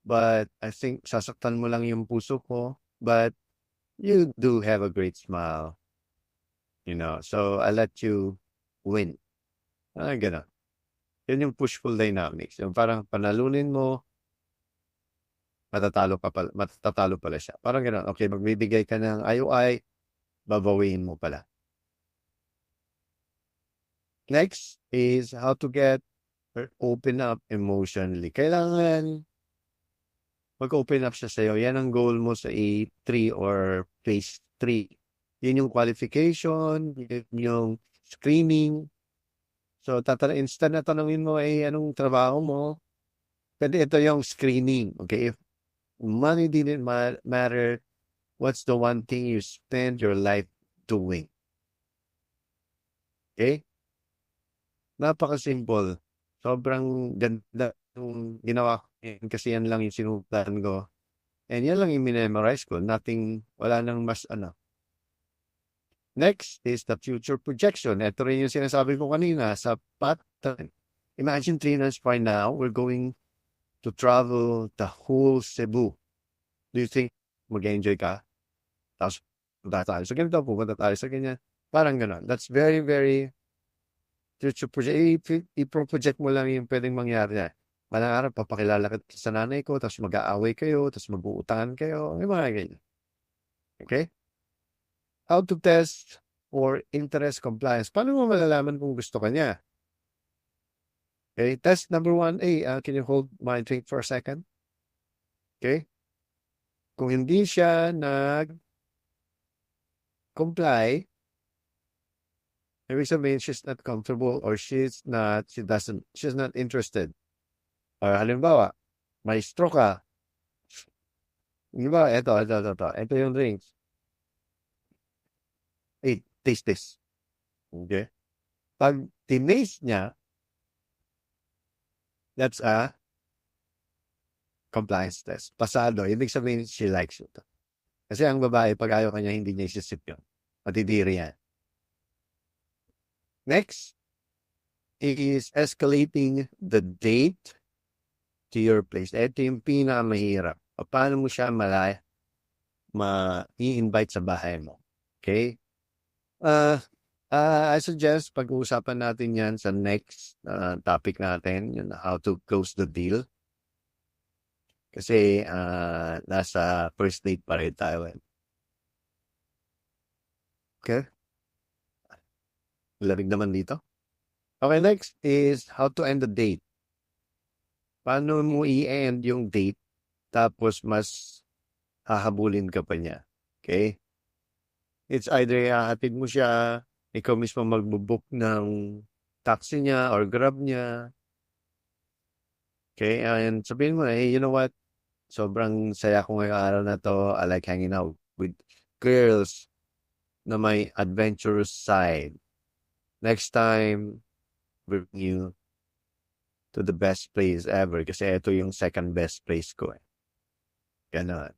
but I think sasaktan mo lang yung puso ko, but you do have a great smile. So I let you win. Gano'n. Yun yung push-pull dynamics. Yung parang panalunin mo, matatalo pala siya. Parang gano'n. Okay, magbibigay ka ng IOI, babawiin mo pala. Next is how to get or open up emotionally. Kailangan mag-open up siya sa'yo. Yan ang goal mo sa A3 or phase 3. Yun yung qualification, yun yung screening. So, instead na tanongin mo, anong trabaho mo? Pwede ito yung screening. Okay? If money didn't matter, what's the one thing you spend your life doing? Okay? Napaka-simple. Sobrang ganda yung ginawa ko. Kasi yan lang yung sinubukan ko. And yan lang yung minemorize ko. Wala nang mas Next is the future projection. Ito rin yung sinasabi ko kanina sa pattern. Imagine 3 months from now, we're going to travel the whole Cebu. Do you think mag-enjoy ka? Tapos punta tayo sa ganito, pupunta tayo sa ganyan. Parang gano'n. That's very, very future project. I-project mo lang yung pwedeng mangyari na. Malang araw, papakilala ka sa nanay ko, tapos mag-aaway kayo, tapos mag-uutangan kayo. Yung mga ganyan. Okay? How to test for interest compliance. Paano mo malalaman kung gusto ka niya? Okay, test number 1. Can you hold my drink for a second? Okay? Kung hindi siya nag-comply, ibig sabihin she's not comfortable or she's not interested. Or halimbawa, may stroke ka. Halimbawa, ito yung drinks. Taste this. Okay? Pag tinaste niya, that's a compliance test. Pasado, ibig sabihin she likes you. Kasi ang babae, pag ayaw kanya, hindi niya isisip yun. Matidiri yan. Next is escalating the date to your place. Ito yung pinakamahirap. Paano mo siya ma-i-invite sa bahay mo? Okay? I suggest pag-uusapan natin yan sa next topic natin, yun, how to close the deal. Kasi nasa first date pa rin tayo. Okay? Lamig naman dito. Okay, next is how to end the date. Paano mo i-end yung date tapos mas hahabulin ka pa niya. Okay? It's either hahatid mo siya, ikaw mismo magbubook ng taxi niya or grab niya. Okay? And sabihin mo, hey, you know what? Sobrang saya ko ngayong araw na to. I like hanging out with girls na may adventurous side. Next time, bring you to the best place ever. Kasi ito yung second best place ko eh. Ganon.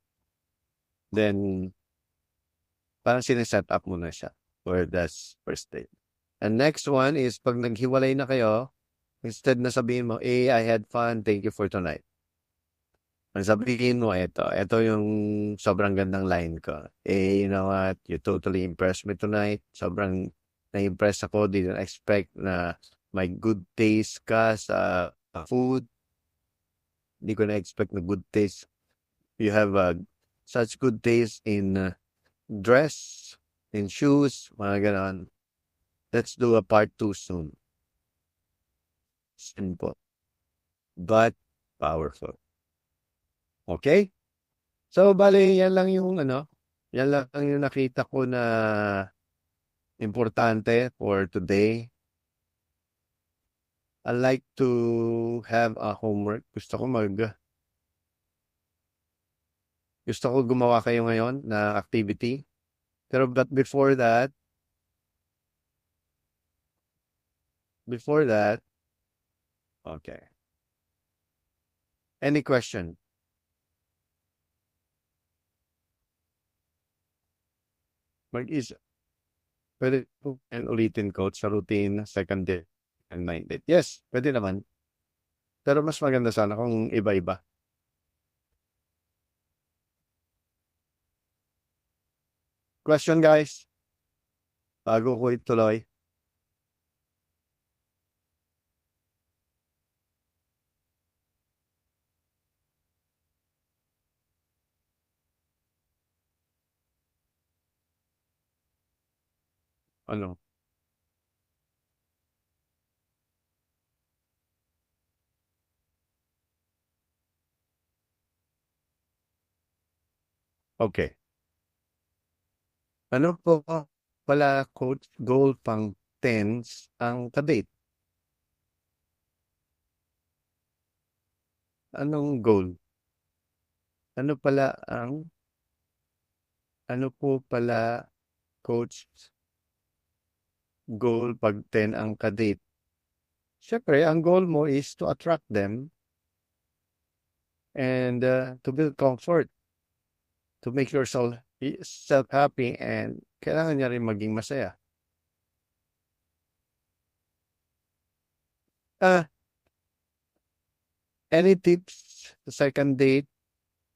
Then, parang sineset up mo na siya for that first date. And next one is, pag naghiwalay na kayo, instead na sabihin mo, I had fun, thank you for tonight. Ang sabihin mo, ito yung sobrang gandang line ko. You know what, you totally impressed me tonight. Sobrang na-impress ako, didn't expect na may good taste ka sa food. Hindi ko na-expect na good taste. You have such good taste in dress, in shoes, mga ganon. Let's do a part 2 soon. Simple. But powerful. Okay? So, bali, yan lang yung nakita ko na importante for today. I like to have a homework. Gusto ko gumawa kayo ngayon na activity. Pero but before that, okay. Any question? Mag-isa. Pwede po ulitin, coach, sa routine, second day, and ninth date. Yes, pwede naman. Pero mas maganda sana kung iba-iba. Question, guys? Bago ko ituloy. Ano? Okay. Ano po pala, coach, goal pang 10s ang kadate? Anong goal? Ano po pala, coach, goal pag 10 ang kadate? Siyempre, ang goal mo is to attract them and to build comfort, to make yourself happy, and kailangan niya rin maging masaya. Any tips sa second date?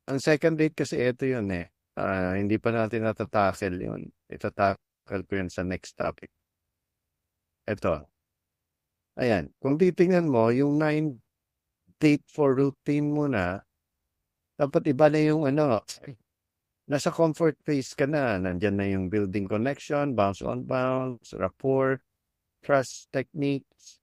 Ang second date kasi ito yun eh. Hindi pa natin natatackle yun. Itatackle ko yun sa next topic. Ito. Ayan. Kung titingnan mo, yung 9 date for routine mo na, dapat iba na yung nasa comfort phase ka na. Nandyan na yung building connection, bounce on bounce, rapport, trust techniques,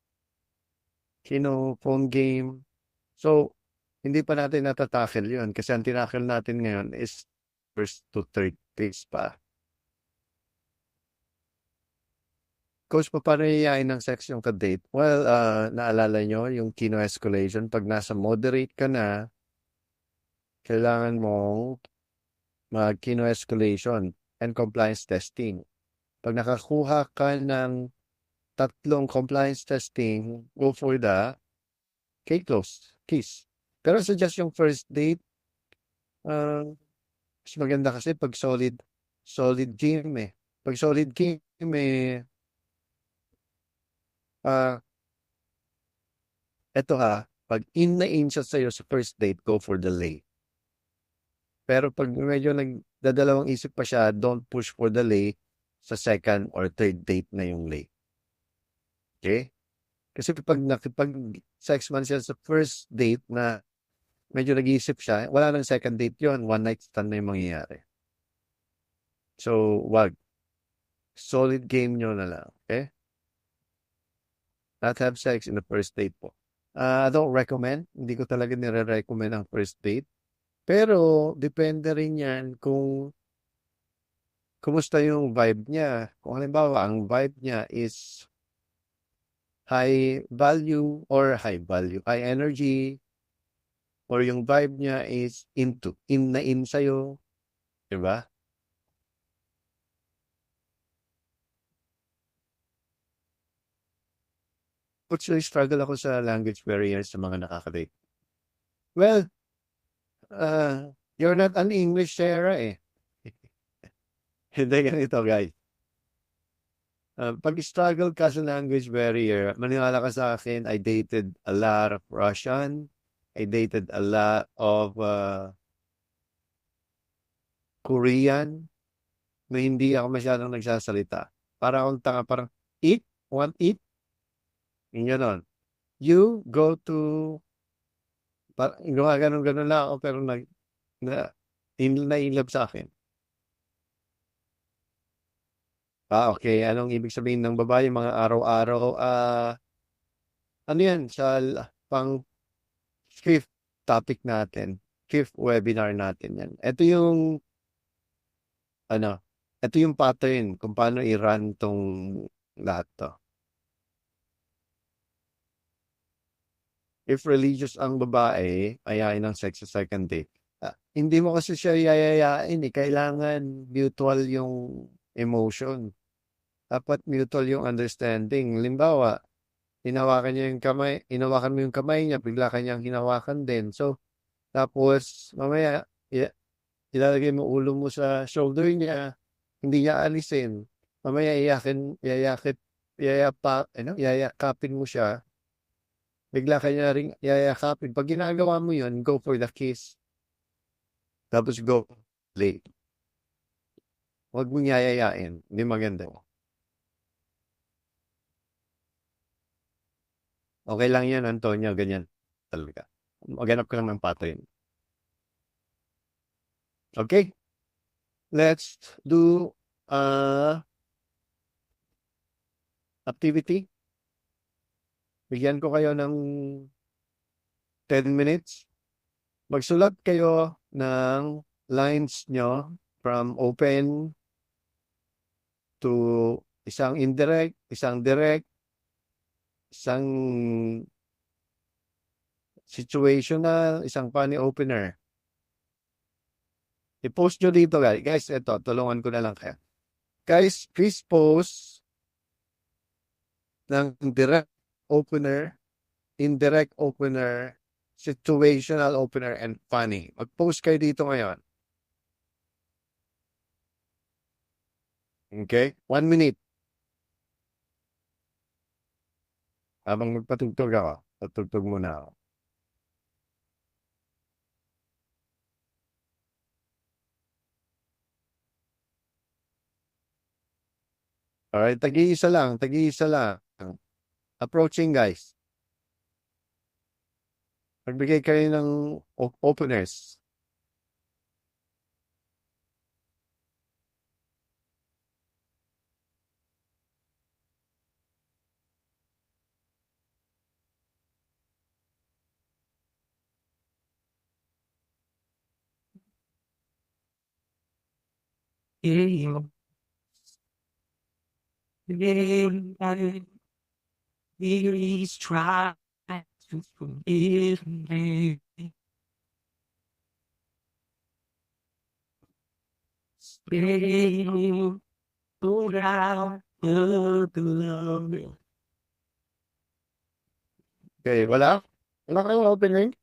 phone game. So, hindi pa natin natatackle yun. Kasi ang tinackle natin ngayon is first to third phase pa. Coach, paano yayain ng sex yung ka-date? Well, naalala nyo yung kino escalation. Pag nasa moderate ka na, kailangan mong mag-kino escalation and compliance testing. Pag nakakuha ka ng 3 compliance testing, go for the kiss. Pero sa just yung first date, mas maganda kasi pag solid game eh. Pag solid game eh, ah, eto pag in na in siya sa'yo sa first date, go for the lay. Pero pag medyo nagdadalawang isip pa siya, don't push for the lay, sa second or third date na yung lay. Okay? Kasi pag nakipag-sex man siya sa first date na medyo nag-iisip siya, wala nang second date yon, one night stand na yung mangyayari. So, wag. Solid game nyo na lang. Okay? Not have sex in the first date po. I don't recommend. Hindi ko talaga nire-recommend ang first date. Pero, depende rin yan kung kumusta yung vibe niya. Kung halimbawa, ang vibe niya is high value or high energy, or yung vibe niya is in na in sa'yo. Diba? Actually, struggle ako sa language barrier sa mga nakakadate. Well, you're not an English Sarah eh. Hindi ganito, guys. Pag-struggle ka sa language barrier, maniwala ka sa akin, I dated a lot of Russian. I dated a lot of Korean na hindi ako masyadong nagsasalita. Para akong tanga, parang eat, want eat. Yung ganon. You go to, ganun lang ako, pero na-inlove sa akin. Okay. Anong ibig sabihin ng babae? Mga araw-araw, ano yan? Pang fifth topic natin. Fifth webinar natin yan. Ito yung pattern kung paano i-run tong lahat to. If religious ang babae, ayain ng sex sa second date. Hindi mo kasi siya yayayain eh. Kailangan mutual yung emotion. Dapat mutual yung understanding. Limbawa, hinawakan mo yung kamay niya, bigla kanyang hinawakan din. So, tapos, mamaya, ilalagay mo ulo mo sa shoulder niya, hindi niya alisin. Mamaya, yayakapin mo siya, bigla kanya rin yayakapin. Pag ginagawa mo yun, go for the kiss. Tapos go play. Huwag mong yayayain. Hindi maganda. Okay lang yan, Antonio. Ganyan talaga. Maghanap ka lang ng pattern. Okay? Let's do activity. Bigyan ko kayo ng 10 minutes. Magsulat kayo ng lines nyo from open to isang indirect, isang direct, isang situational, isang funny opener. I-post nyo dito, guys. Guys, ito, tulungan ko na lang kayo. Guys, please post ng direct opener, indirect opener, situational opener, and funny. Mag-post kayo dito ngayon. Okay? 1 minute. Habang magpatugtog ako, patugtog muna ako. Alright, tag-iisa lang. Approaching, guys. Magbigay kayo ng openers. Please try to forgive me. Spill out the love. Okay, wala? Wala kayong opening?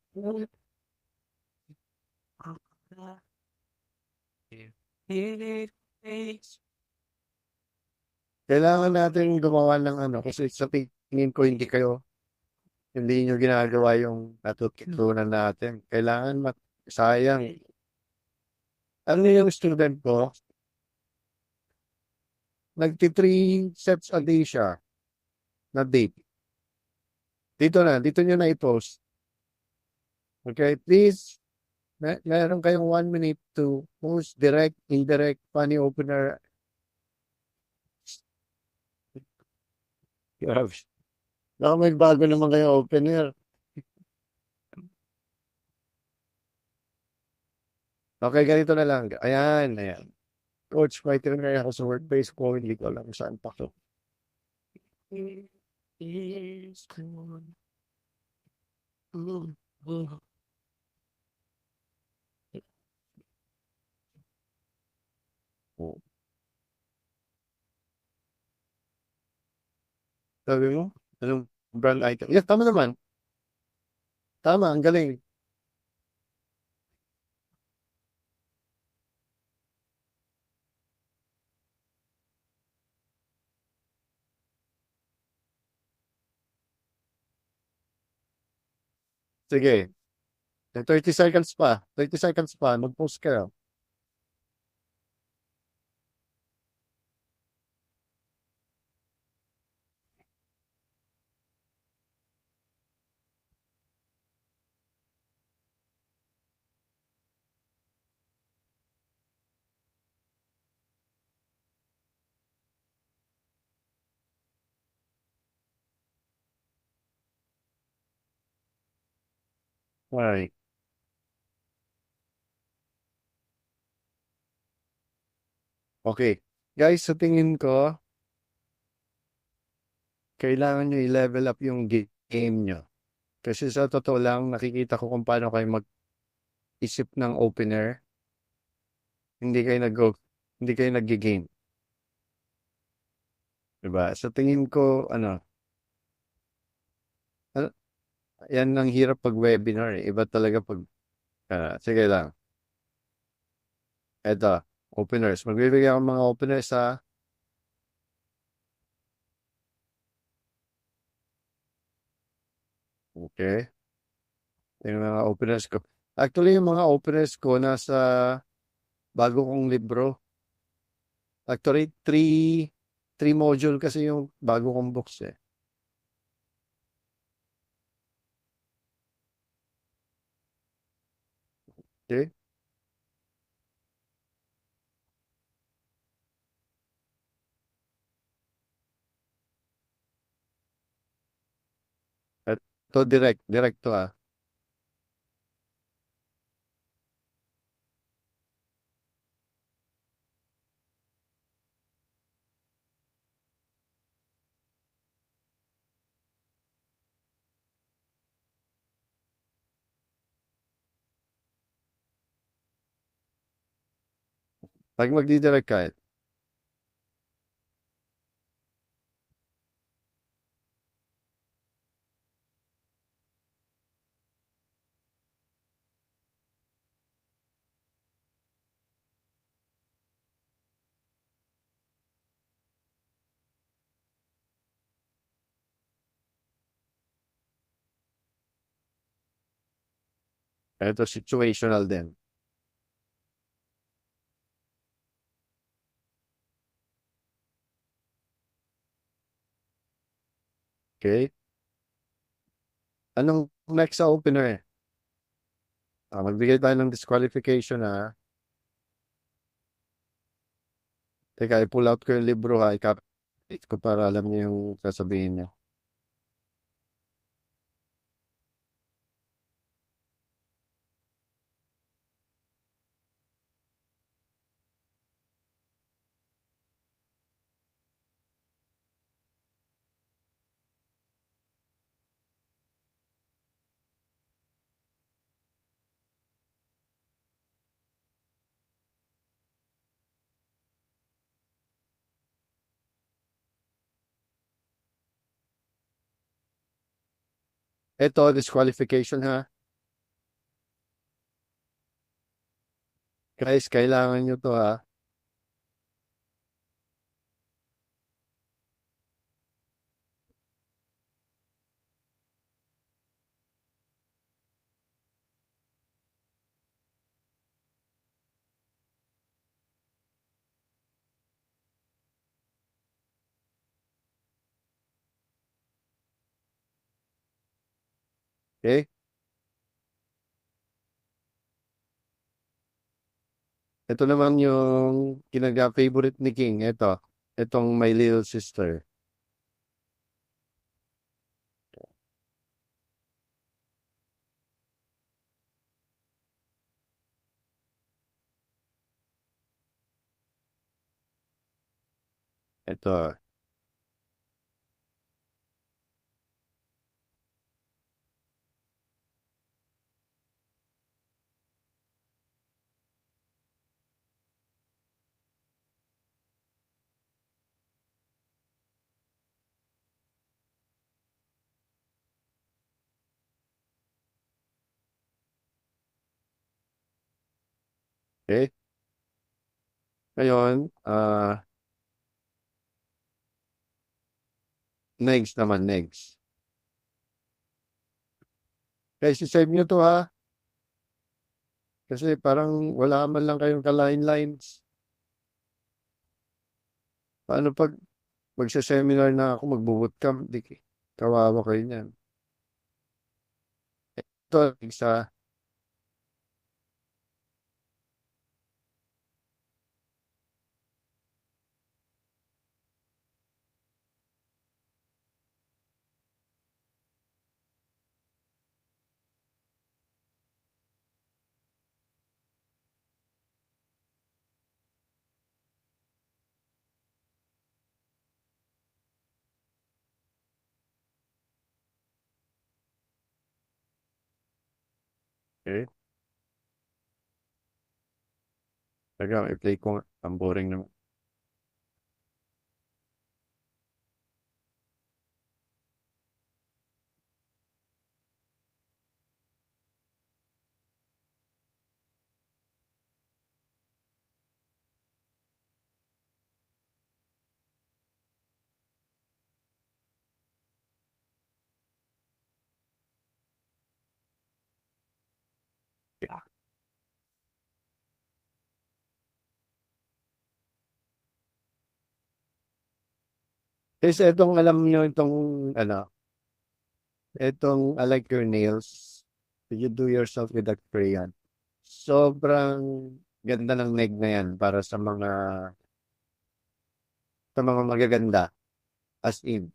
Kailangan natin gumawa ng kasi sa tingin ko hindi nyo ginagawa yung natutunan natin. Kailangan sayang. Ano yung student ko? Nagti-3 sets a day siya na date. Dito nyo na i-post. Okay, please, meron kayong 1 minute to post direct, indirect, funny opener. Baka may bago naman kayong opener. Okay, ganito na lang. Ayan. Coach, may tinanong ako sa workplace ko, hindi ko alam saan pa to. Is gone. Sabi mo? Anong brand item? Yes, tama naman. Tama, ang galing. Sige. 30 seconds pa. 30 seconds pa. Mag-post ka. Alright. Okay. Guys, sa tingin ko, kailangan nyo i-level up yung game nyo. Kasi sa totoo lang, nakikita ko kung paano kayo mag-isip ng opener. Hindi kayo nag-game. Diba? Sa tingin ko, yan ang hirap pag webinar eh. Iba talaga pag, sige lang. Eto, openers. Magbibigay ako ng mga openers ha. Okay. Yung mga openers ko. Actually, yung mga openers ko nasa bago kong libro. Actually, three module kasi yung bago kong books eh. Okay? Ito direct to ah. Pag magdidirect ka, ito situational din. Okay? Anong next sa opener eh? Magbigay tayo ng disqualification ha. Teka, i-pull out ko yung libro ha. I-copy ko para alam niyo yung sasabihin niya. Ito, disqualification ha. Guys, kailangan nyo to ha. Okay? Ito naman yung kinaga-favorite ni King. Itong My Little Sister. Ito. Okay? Ngayon, next naman, next. Okay, save nyo to ha. Kasi parang wala man lang kayong ka-line lines. Paano pag magsa-seminar na ako, magbo-bootcamp, kawawa kayo niyan. Ito, isa. Okay? Teka, i-play ko nga. Ang boring naman. Kasi itong alam nyo, itong I like your nails. Did you do yourself with a crayon? Sobrang ganda ng neg na yan para sa mga magaganda. As in,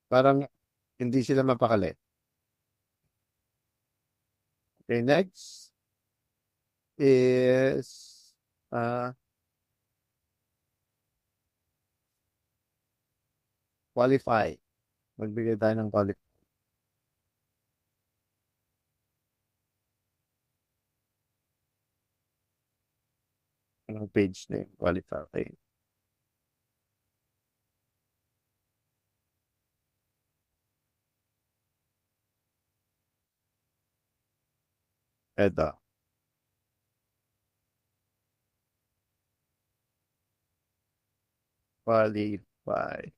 parang hindi sila mapakali. Okay, next is qualify. Magbigay tayo ng qualify. Anong page name? Qualify. Okay. Eto. Qualify.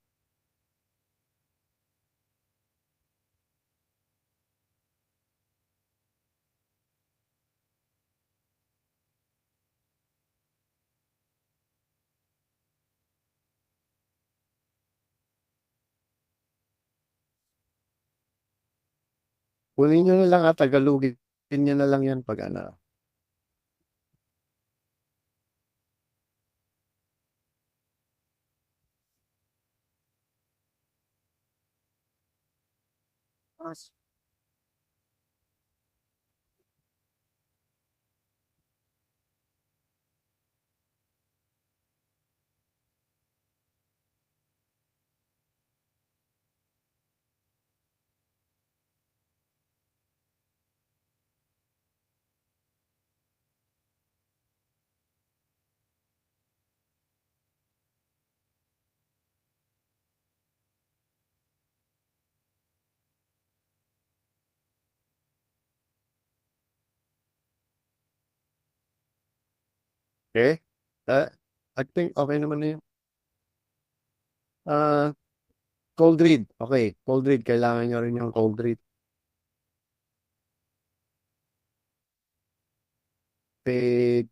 Kunin nyo na lang at Tagalogin nyo na lang yan pag ano. Okay? I think okay naman na yun. Ah, cold read. Okay, cold read. Kailangan nyo rin yung cold read. Page,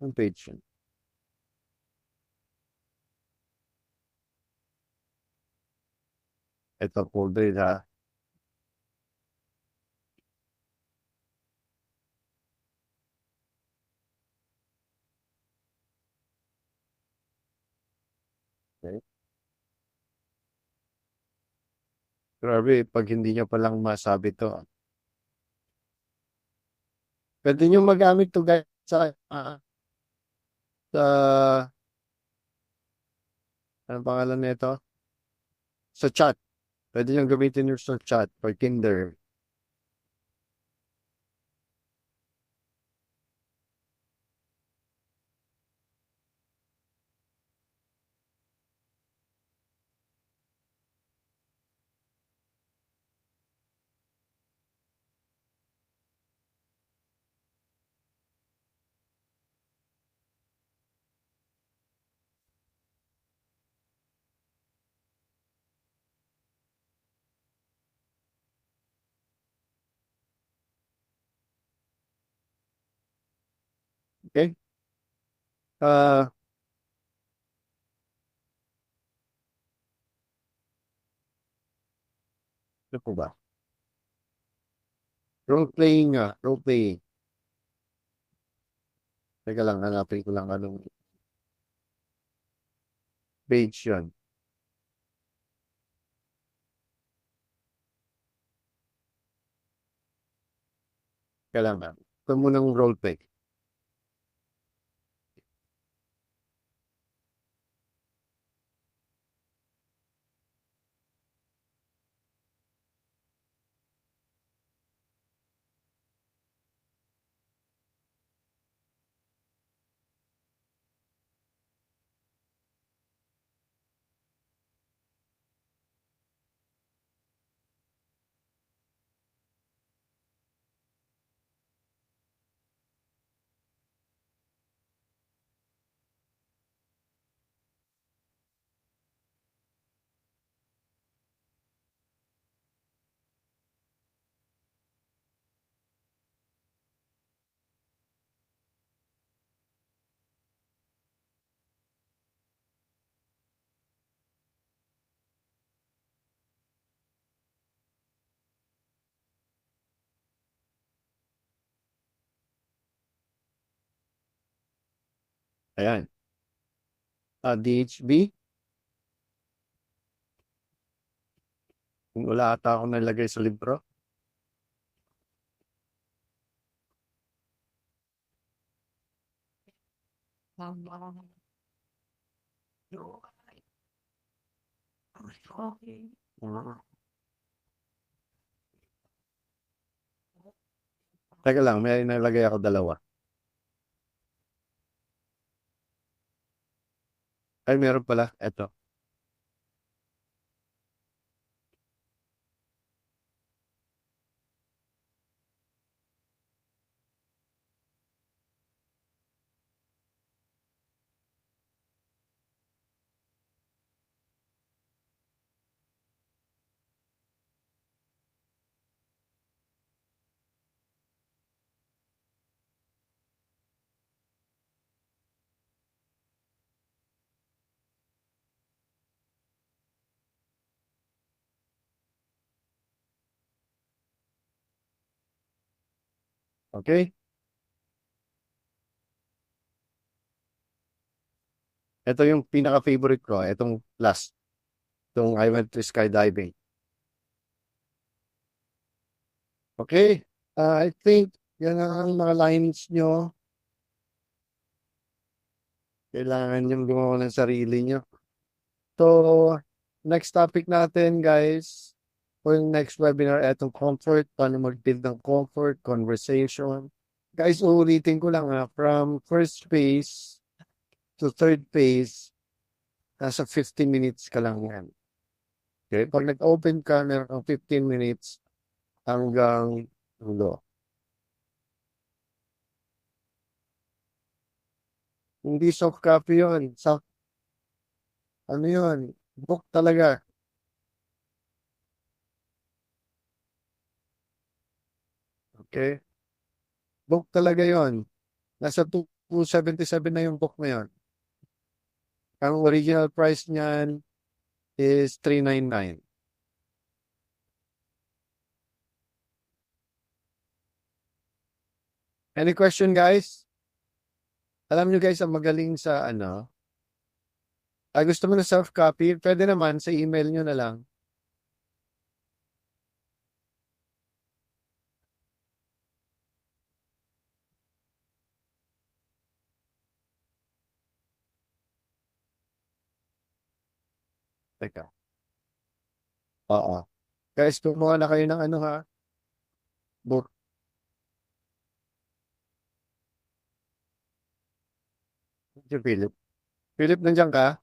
ang page yun? Ito, cold read ha. Grabe, pag hindi niya palang masabi to. Pwede niyo magamit to guys sa anong pangalan nito? Sa chat. Pwede niyong gamitin yung sa chat for Tinder. Okay? Ah, ano po ba? Role playing nga, role playing. Teka lang, hanapin ko lang anong page yun. Teka lang, ito munang role play. Ayan. DHB. Wala ata ako nalagay sa libro. Okay. Teka lang, may nalagay ako dalawa. Ay, meron pala. Eto. Okay? Ito yung pinaka-favorite ko. Itong last. Itong I went to skydiving. Okay? I think yan ang mga lines nyo. Kailangan nyo gumawa ng sarili nyo. So, next topic natin, guys, for yung next webinar, etong comfort, paano mag-build ng comfort, conversation. Guys, uulitin ko lang from first phase to third phase, nasa 15 minutes ka lang yan. Okay? Pag nag-open ka, meron kang 15 minutes hanggang dulo. Hindi soft copy yun. Soft, ano yun? Book talaga. Okay? Book talaga yon. Nasa 277 na yung book na yun. Ang original price niyan is 399. Any question, guys? Alam nyo guys, ang magaling sa ano, gusto mo na self-copy, pwede naman sa email nyo na lang. Teka. Oo. Guys, kumuha na kayo ng ano ha. Book. Si Philip. Philip, nandiyan ka?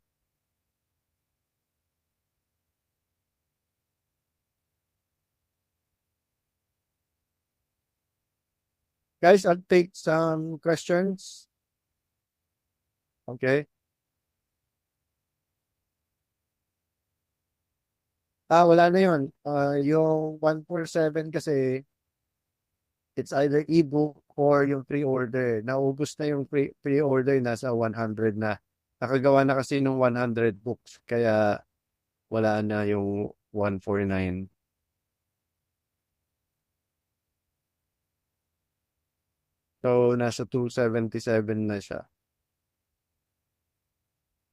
Guys, I'll take some questions. Okay. Wala na yun. Yung 147 kasi, it's either ebook or yung pre-order. Naubos na yung pre-order, nasa 100 na. Nakagawa na kasi ng 100 books, kaya wala na yung 149. So, nasa 277 na siya.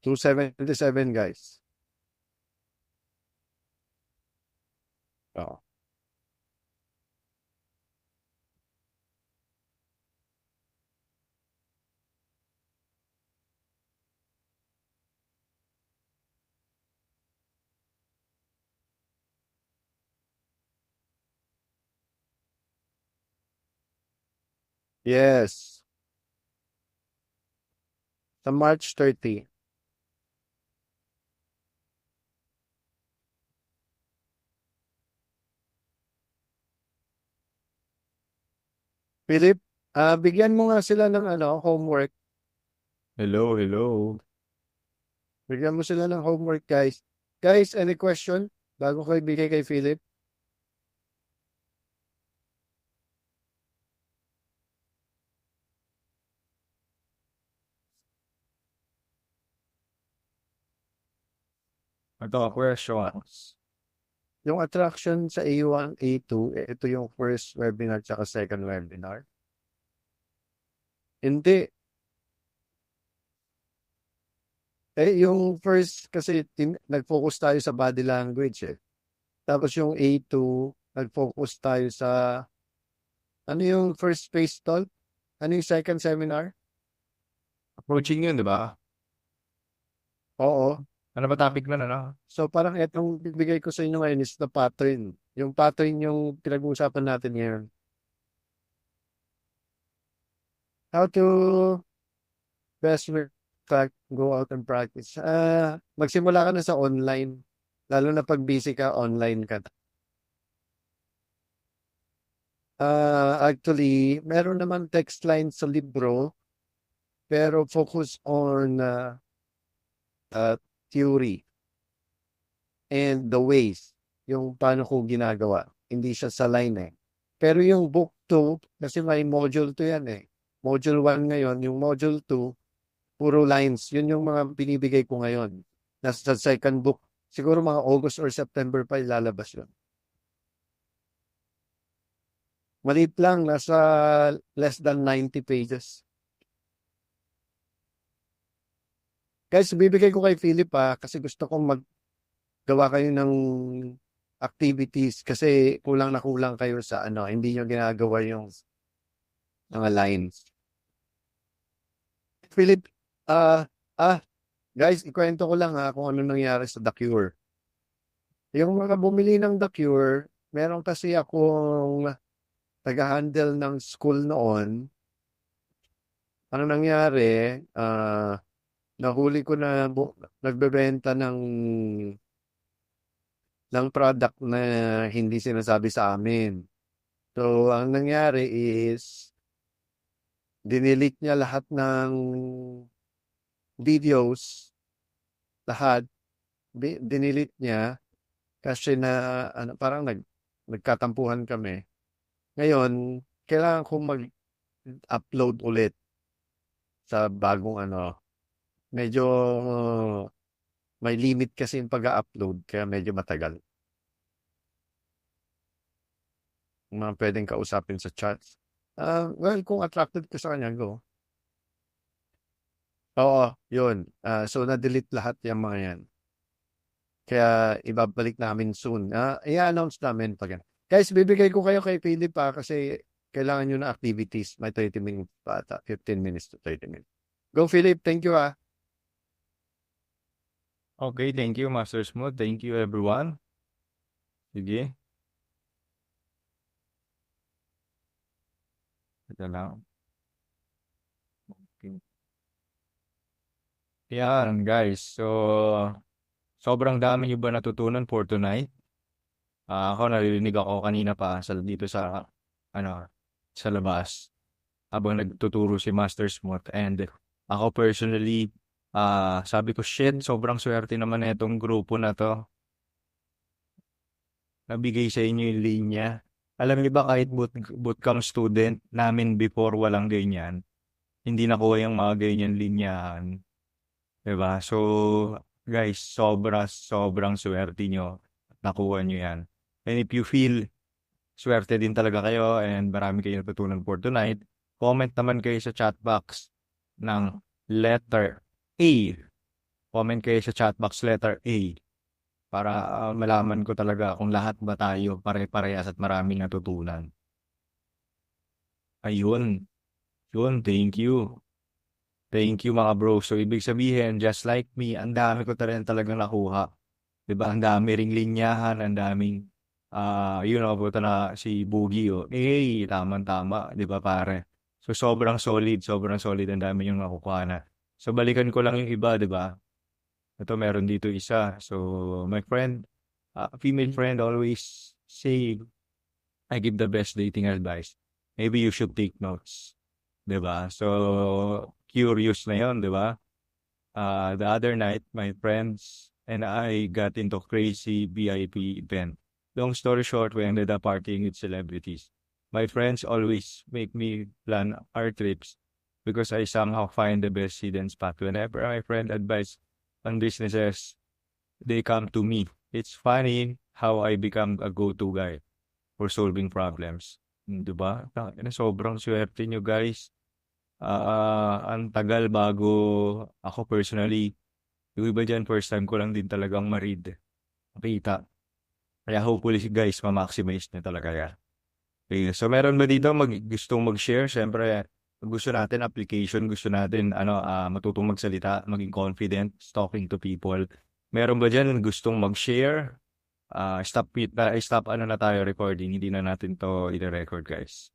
277, guys. Oo. Yes. Sa March 30. Philip, bigyan mo nga sila ng homework. Hello, hello. Bigyan mo sila ng homework, guys. Guys, any question? Bago ko ibigay kay Philip. Ito, questions. Yung attraction sa A1, A2, ito yung first webinar tsaka second webinar. Hindi. Yung first kasi nag-focus tayo sa body language eh. Tapos yung A2, nag-focus tayo sa ano yung first space talk? Ano yung second seminar? Approaching yun, di ba? Oo. Ano ba topic na, ano? So parang itong bibigay ko sa inyo ngayon is the pattern. Yung pattern yung pinag-uusapan natin ngayon. How to best go out and practice. Magsimula ka na sa online. Lalo na pag busy ka, online ka. Actually, meron naman text line sa libro, pero focus on theory and the ways, yung paano ko ginagawa. Hindi siya sa line eh. Pero yung book 2, kasi may module 2 yan eh. Module 1 ngayon, yung module 2, puro lines. Yun yung mga binibigay ko ngayon. Nasa second book, siguro mga August or September pa ilalabas yun. Maliit lang, nasa less than 90 pages. Guys, bibigay ko kay Philip kasi gusto kong maggawa kayo ng activities kasi kulang na kulang kayo sa hindi nyo ginagawa yung mga lines. Philip, guys, ikwento ko lang kung ano nangyari sa The Cure. Yung mga bumili ng The Cure, meron kasi akong taga-handle ng school noon. Ano nangyari, nahuli ko na nagbebenta ng product na hindi sinasabi sa amin. So, ang nangyari is, dinilit niya lahat ng videos, lahat, dinilit niya, kasi parang nagkatampuhan kami. Ngayon, kailangan kong mag-upload ulit sa bagong medyo may limit kasi yung pag-upload, kaya medyo matagal. Mga pwedeng kausapin sa chats. Well, kung attracted ka sa kanya, go. Oo, yun. So, na-delete lahat yung mga yan. Kaya, ibabalik namin soon. I-announce namin pag yan. Guys, bibigay ko kayo kay Philip kasi kailangan nyo na activities. May 30 minutes pa ata. 15 minutes to 30 minutes. Go, Philip. Thank you Okay, thank you, Master Smooth. Thank you, everyone. Sige. Ito lang. Okay. Yan, guys. So, sobrang dami nyo ba natutunan for tonight? Ako, naririnig ako kanina pa dito sa, ano, sa labas. Habang nagtuturo si Master Smooth. And ako personally, sabi ko, shit, sobrang swerte naman itong grupo na to. Nabigay sa inyo yung linya. Alam niyo ba kahit bootcamp student namin before walang ganyan, hindi nakuha yung mga ganyan linyahan. Diba? So, guys, sobrang swerte nyo. Nakuha nyo yan. And if you feel swerte din talaga kayo and marami kayo natutunan for tonight, comment naman kayo sa chat box ng letter A. Comment kayo sa chat box letter A para malaman ko talaga kung lahat ba tayo pare-parehas at maraming natutunan. Ayun. Yun, thank you. Thank you mga bro. So, ibig sabihin, just like me, ang dami ko talagang nakuha. Diba? Ang dami ring linyahan, ang daming, puto na si Boogie, oh. Tama-tama, diba pare? So, sobrang solid ang dami yung nakukuha na. So, balikan ko lang yung iba, diba? Ito, meron dito isa. So, my friend, female friend always say, I give the best dating advice. Maybe you should take notes. Diba? So, curious na yun, diba? The other night, my friends and I got into crazy VIP event. Long story short, we ended up partying with celebrities. My friends always make me plan our trips because I somehow find the best hidden spot. Whenever my friend advice on businesses, they come to me. It's funny how I become a go-to guy for solving problems. Diba? Sobrang swerte nyo, guys. Ang tagal bago ako personally, yung iba dyan, first time ko lang din talagang makita. Kaya hopefully guys, ma-maximize nyo talaga yan. Okay, so meron ba dito gustong mag-share? Siyempre, gusto natin application, gusto natin matutong magsalita, maging confident, talking to people. Meron ba dyan gustong mag-share? Stop na tayo recording, hindi na natin to i-record guys.